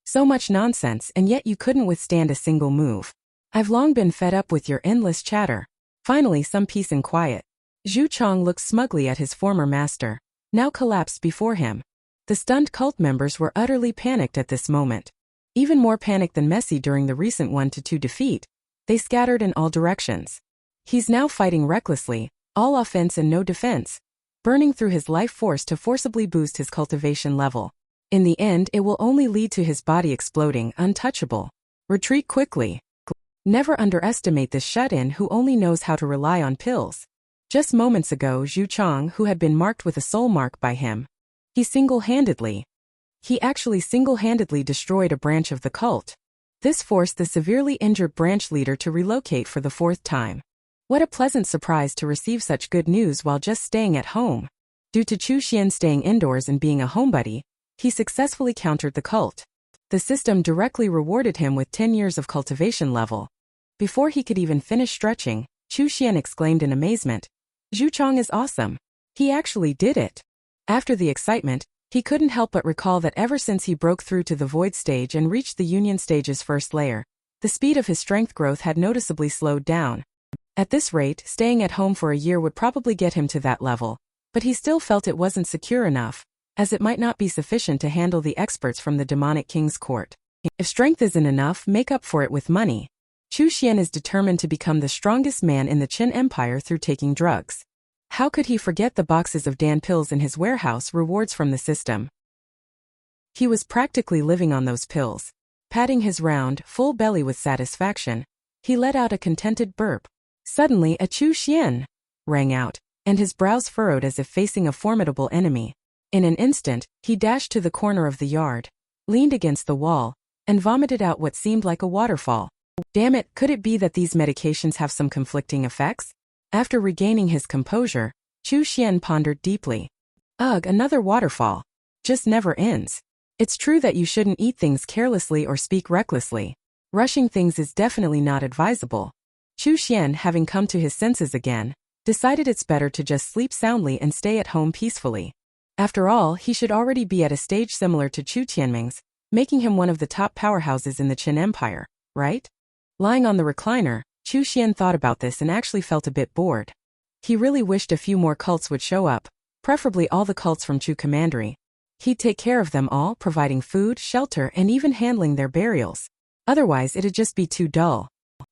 So much nonsense, and yet you couldn't withstand a single move. I've long been fed up with your endless chatter. Finally, some peace and quiet. Gu Xuance looked smugly at his former master, now collapsed before him. The stunned cult members were utterly panicked at this moment. Even more panicked than Messi during the recent 1-2 defeat, they scattered in all directions. He's now fighting recklessly, all offense and no defense, burning through his life force to forcibly boost his cultivation level. In the end, it will only lead to his body exploding, untouchable. Retreat quickly. Never underestimate this shut-in who only knows how to rely on pills. Just moments ago, Gu Xuance, who had been marked with a soul mark by him, he actually single-handedly destroyed a branch of the cult. This forced the severely injured branch leader to relocate for the 4th time. What a pleasant surprise to receive such good news while just staying at home. Due to Gu Xuance staying indoors and being a homebody, he successfully countered the cult. The system directly rewarded him with 10 years of cultivation level. Before he could even finish stretching, Gu Xuance exclaimed in amazement, "Gu Xuance is awesome. He actually did it." After the excitement, he couldn't help but recall that ever since he broke through to the void stage and reached the union stage's first layer, the speed of his strength growth had noticeably slowed down. At this rate, staying at home for a year would probably get him to that level, but he still felt it wasn't secure enough, as it might not be sufficient to handle the experts from the demonic king's court. If strength isn't enough, make up for it with money. Gu Xuance is determined to become the strongest man in the Qin Empire through taking drugs. How could he forget the boxes of Dan pills in his warehouse, rewards from the system? He was practically living on those pills. Patting his round, full belly with satisfaction, he let out a contented burp. Suddenly a Gu Xuance rang out, and his brows furrowed as if facing a formidable enemy. In an instant, he dashed to the corner of the yard, leaned against the wall, and vomited out what seemed like a waterfall. Damn it, could it be that these medications have some conflicting effects? After regaining his composure, Gu Xuance pondered deeply. Ugh, another waterfall. Just never ends. It's true that you shouldn't eat things carelessly or speak recklessly. Rushing things is definitely not advisable. Gu Xuance, having come to his senses again, decided it's better to just sleep soundly and stay at home peacefully. After all, he should already be at a stage similar to Chu Tianming's, making him one of the top powerhouses in the Qin Empire, right? Lying on the recliner, Gu Xuance thought about this and actually felt a bit bored. He really wished a few more cults would show up, preferably all the cults from Chu Commandery. He'd take care of them all, providing food, shelter, and even handling their burials. Otherwise, it'd just be too dull.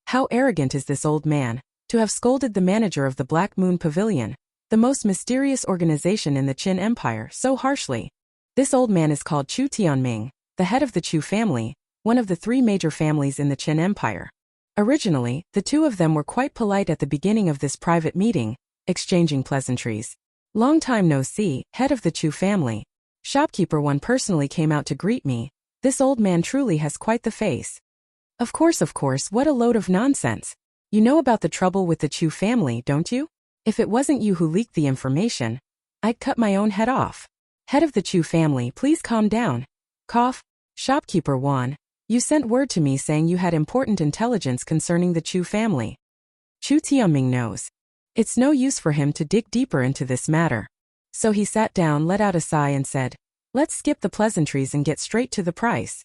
How arrogant is this old man, to have scolded the manager of the Black Moon Pavilion, the most mysterious organization in the Qin Empire, so harshly. This old man is called Chu Tianming, the head of the Chu family, one of the 3 major families in the Qin Empire. Originally, the two of them were quite polite at the beginning of this private meeting, exchanging pleasantries. Long time no see, head of the Chu family. Shopkeeper 1 personally came out to greet me. This old man truly has quite the face. Of course, what a load of nonsense. You know about the trouble with the Chu family, don't you? If it wasn't you who leaked the information, I'd cut my own head off. Head of the Chu family, please calm down. Cough. Shopkeeper 1, you sent word to me saying you had important intelligence concerning the Chu family. Chu Tianming knows. It's no use for him to dig deeper into this matter. So he sat down, let out a sigh and said, "Let's skip the pleasantries and get straight to the price."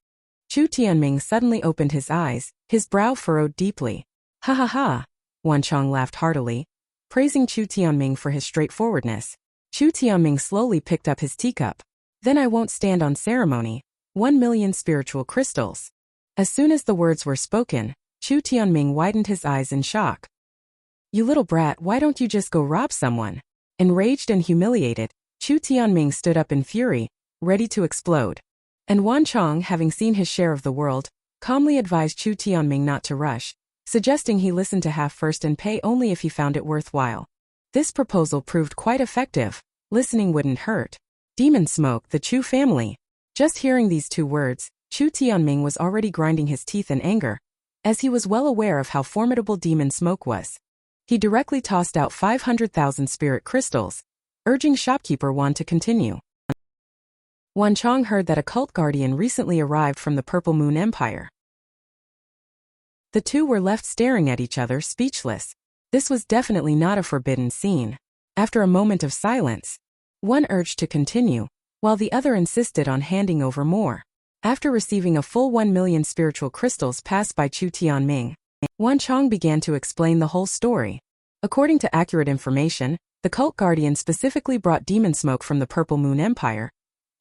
Chu Tianming suddenly opened his eyes, his brow furrowed deeply. "Ha ha ha." Wanchong laughed heartily, praising Chu Tianming for his straightforwardness. Chu Tianming slowly picked up his teacup. "Then I won't stand on ceremony. 1 million spiritual crystals." As soon as the words were spoken, Chu Tianming widened his eyes in shock. "You little brat, why don't you just go rob someone?" Enraged and humiliated, Chu Tianming stood up in fury, ready to explode. And Wanchong, having seen his share of the world, calmly advised Chu Tianming not to rush, suggesting he listen to half first and pay only if he found it worthwhile. This proposal proved quite effective. Listening wouldn't hurt. Demon smoke, the Chu family. Just hearing these 2 words, Chu Tianming was already grinding his teeth in anger, as he was well aware of how formidable demon smoke was. He directly tossed out 500,000 spirit crystals, urging Shopkeeper 1 to continue. Wanchong heard that a cult guardian recently arrived from the Purple Moon Empire. The two were left staring at each other, speechless. This was definitely not a forbidden scene. After a moment of silence, one urged to continue, while the other insisted on handing over more. After receiving a full 1 million spiritual crystals passed by Chu Tianming, Wanchong began to explain the whole story. According to accurate information, the cult guardian specifically brought demon smoke from the Purple Moon Empire,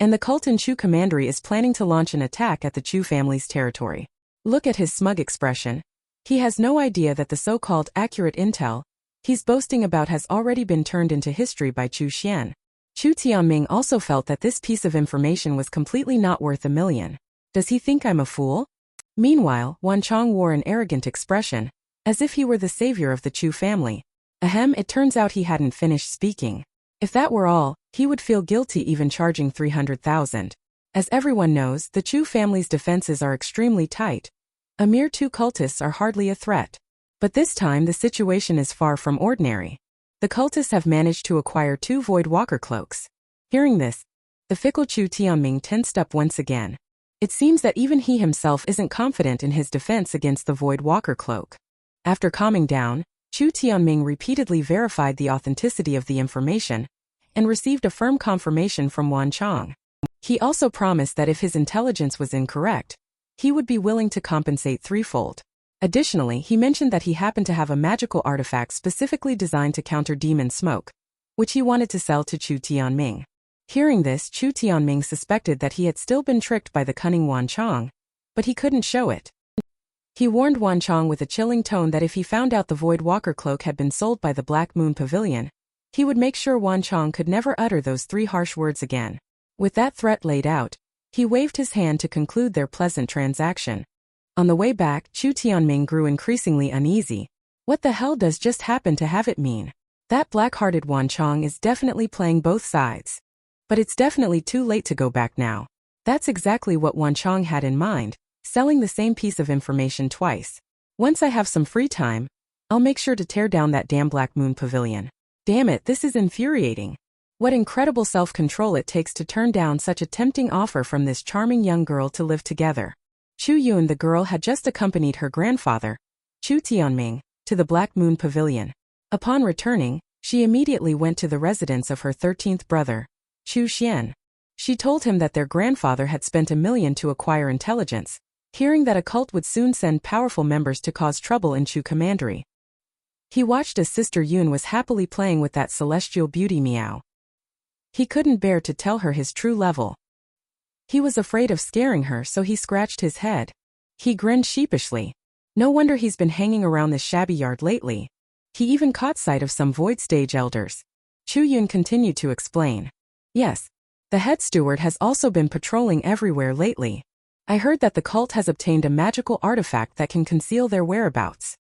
and the cult in Chu Commandery is planning to launch an attack at the Chu family's territory. Look at his smug expression. He has no idea that the so-called accurate intel he's boasting about has already been turned into history by Chu Xian. Chu Tianming also felt that this piece of information was completely not worth a million. Does he think I'm a fool? Meanwhile, Wanchong wore an arrogant expression, as if he were the savior of the Chu family. Ahem, it turns out he hadn't finished speaking. If that were all, he would feel guilty even charging 300,000. As everyone knows, the Chu family's defenses are extremely tight. A mere 2 cultists are hardly a threat. But this time the situation is far from ordinary. The cultists have managed to acquire 2 Void Walker cloaks. Hearing this, the fickle Chu Tianming tensed up once again. It seems that even he himself isn't confident in his defense against the Void Walker cloak. After calming down, Chu Tianming repeatedly verified the authenticity of the information and received a firm confirmation from Wanchong. He also promised that if his intelligence was incorrect, he would be willing to compensate threefold. Additionally, he mentioned that he happened to have a magical artifact specifically designed to counter demon smoke, which he wanted to sell to Chu Tianming. Hearing this, Chu Tianming suspected that he had still been tricked by the cunning Wanchong, but he couldn't show it. He warned Wanchong with a chilling tone that if he found out the Void Walker cloak had been sold by the Black Moon Pavilion, he would make sure Wanchong could never utter those 3 harsh words again. With that threat laid out, he waved his hand to conclude their pleasant transaction. On the way back, Chu Tianming grew increasingly uneasy. What the hell does just happen to have it mean? That black-hearted Wanchong is definitely playing both sides. But it's definitely too late to go back now. That's exactly what Wanchong had in mind, selling the same piece of information twice. Once I have some free time, I'll make sure to tear down that damn Black Moon Pavilion. Damn it, this is infuriating. What incredible self-control it takes to turn down such a tempting offer from this charming young girl to live together. Chu Yun, the girl, had just accompanied her grandfather, Chu Tianming, to the Black Moon Pavilion. Upon returning, she immediately went to the residence of her 13th brother, Chu Xian. She told him that their grandfather had spent $1 million to acquire intelligence, hearing that a cult would soon send powerful members to cause trouble in Chu Commandery. He watched as Sister Yun was happily playing with that celestial beauty Miao. He couldn't bear to tell her his true level. He was afraid of scaring her, so he scratched his head. He grinned sheepishly. No wonder he's been hanging around this shabby yard lately. He even caught sight of some void stage elders. Chu Yun continued to explain. Yes, the head steward has also been patrolling everywhere lately. I heard that the cult has obtained a magical artifact that can conceal their whereabouts.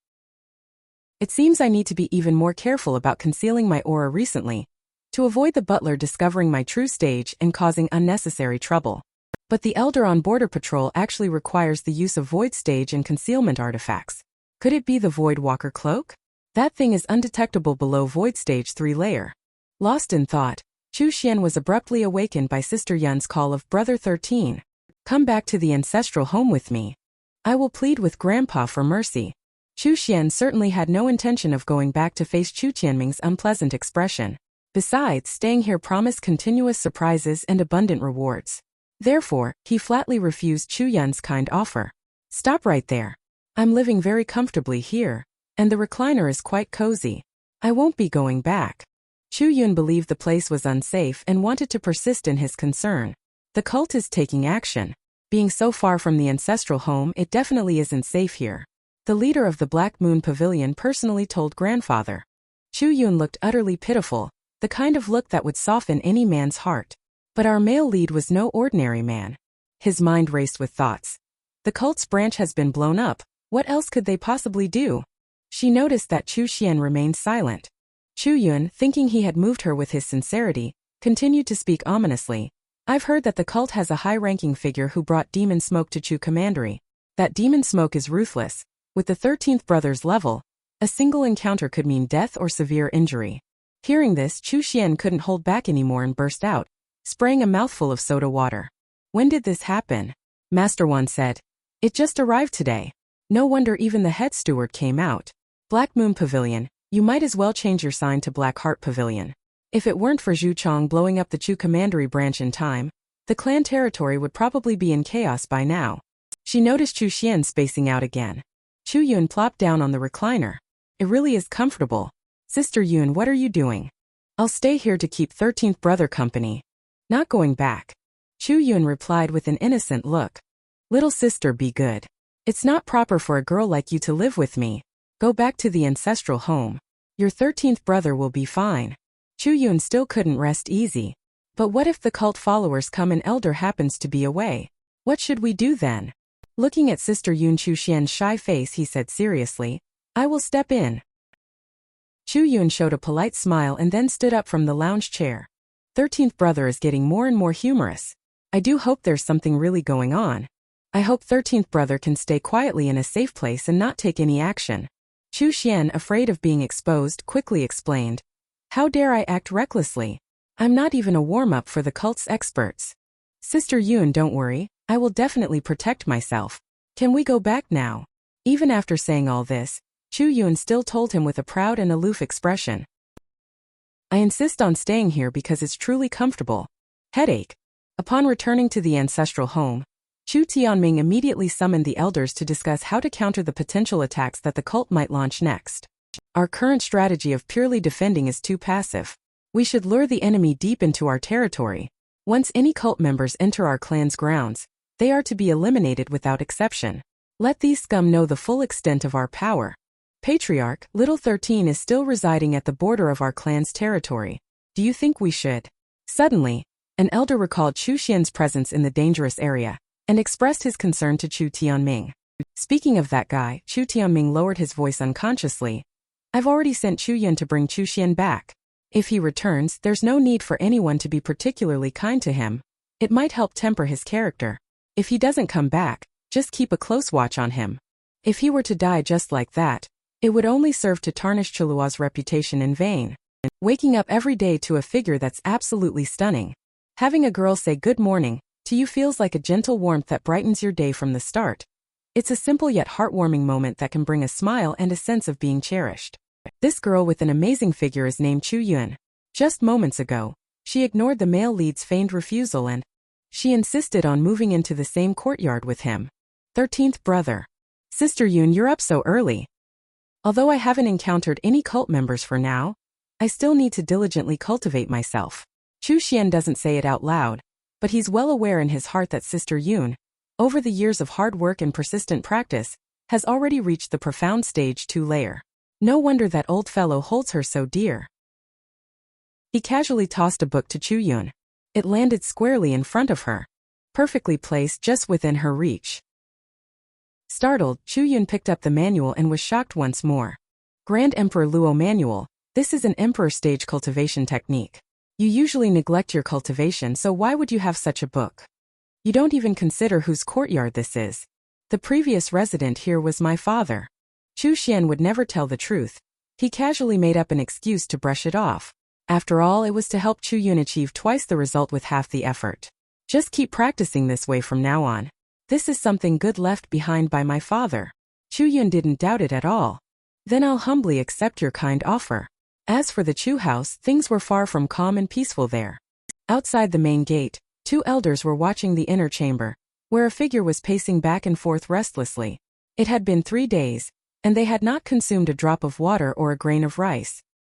It seems I need to be even more careful about concealing my aura recently, to avoid the butler discovering my true stage and causing unnecessary trouble. But the elder on border patrol actually requires the use of void stage and concealment artifacts. Could it be the Void Walker cloak? That thing is undetectable below void stage 3 layer. Lost in thought, Chu Xian was abruptly awakened by Sister Yun's call of Brother 13. Come back to the ancestral home with me. I will plead with Grandpa for mercy. Chu Xian certainly had no intention of going back to face Chu Tianming's unpleasant expression. Besides, staying here promised continuous surprises and abundant rewards. Therefore, he flatly refused Chu Yun's kind offer. Stop right there. I'm living very comfortably here, and the recliner is quite cozy. I won't be going back. Chu Yun believed the place was unsafe and wanted to persist in his concern. The cult is taking action. Being so far from the ancestral home, it definitely isn't safe here. The leader of the Black Moon Pavilion personally told grandfather. Chu Yun looked utterly pitiful, the kind of look that would soften any man's heart. But our male lead was no ordinary man. His mind raced with thoughts. The cult's branch has been blown up. What else could they possibly do? She noticed that Chu Xian remained silent. Chu Yun, thinking he had moved her with his sincerity, continued to speak ominously. I've heard that the cult has a high-ranking figure who brought demon smoke to Chu Commandery. That demon smoke is ruthless. With the 13th brother's level, a single encounter could mean death or severe injury. Hearing this, Chu Xian couldn't hold back anymore and burst out. spraying a mouthful of soda water. When did this happen? Master Wan said. It just arrived today. No wonder even the head steward came out. Black Moon Pavilion, you might as well change your sign to Black Heart Pavilion. If it weren't for Zhu Chong blowing up the Chu commandery branch in time, the clan territory would probably be in chaos by now. She noticed Chu Xian spacing out again. Chu Yun plopped down on the recliner. It really is comfortable. Sister Yun, what are you doing? I'll stay here to keep 13th brother company. Not going back. Chu Yun replied with an innocent look. Little sister, be good. It's not proper for a girl like you to live with me. Go back to the ancestral home. Your 13th brother will be fine. Chu Yun still couldn't rest easy. But what if the cult followers come and Elder happens to be away? What should we do then? Looking at Sister Yun Chu Xian's shy face, he said seriously, I will step in. Chu Yun showed a polite smile and then stood up from the lounge chair. 13th brother is getting more and more humorous. I do hope there's something really going on. I hope 13th brother can stay quietly in a safe place and not take any action. Chu Xian, afraid of being exposed, quickly explained. How dare I act recklessly? I'm not even a warm-up for the cult's experts. Sister Yun, don't worry, I will definitely protect myself. Can we go back now? Even after saying all this, Chu Yun still told him with a proud and aloof expression. I insist on staying here because it's truly comfortable. Headache. Upon returning to the ancestral home, Chu Tianming immediately summoned the elders to discuss how to counter the potential attacks that the cult might launch next. Our current strategy of purely defending is too passive. We should lure the enemy deep into our territory. Once any cult members enter our clan's grounds, they are to be eliminated without exception. Let these scum know the full extent of our power. Patriarch, Little 13 is still residing at the border of our clan's territory. Do you think we should? Suddenly, an elder recalled Chu Xian's presence in the dangerous area and expressed his concern to Chu Tianming. Speaking of that guy, Chu Tianming lowered his voice unconsciously. I've already sent Chu Yun to bring Chu Xian back. If he returns, there's no need for anyone to be particularly kind to him. It might help temper his character. If he doesn't come back, just keep a close watch on him. If he were to die just like that, it would only serve to tarnish Chulua's reputation in vain. Waking up every day to a figure that's absolutely stunning. Having a girl say good morning to you feels like a gentle warmth that brightens your day from the start. It's a simple yet heartwarming moment that can bring a smile and a sense of being cherished. This girl with an amazing figure is named Chu Yun. Just moments ago, she ignored the male lead's feigned refusal and she insisted on moving into the same courtyard with him. 13th brother. Sister Yun, you're up so early. Although I haven't encountered any cult members for now, I still need to diligently cultivate myself. Chu Xian doesn't say it out loud, but he's well aware in his heart that Sister Yun, over the years of hard work and persistent practice, has already reached the profound stage 2 layer. No wonder that old fellow holds her so dear. He casually tossed a book to Chu Yun. It landed squarely in front of her, perfectly placed just within her reach. Startled, Chu Yun picked up the manual and was shocked once more. Grand Emperor Luo Manual, this is an emperor stage cultivation technique. You usually neglect your cultivation, so why would you have such a book? You don't even consider whose courtyard this is. The previous resident here was my father. Chu Xian would never tell the truth. He casually made up an excuse to brush it off. After all, it was to help Chu Yun achieve twice the result with half the effort. Just keep practicing this way from now on. This is something good left behind by my father. Chu Yun didn't doubt it at all. Then I'll humbly accept your kind offer. As for the Chu house, things were far from calm and peaceful there. Outside the main gate, 2 elders were watching the inner chamber, where a figure was pacing back and forth restlessly. It had been 3 days, and they had not consumed a drop of water or a grain of rice.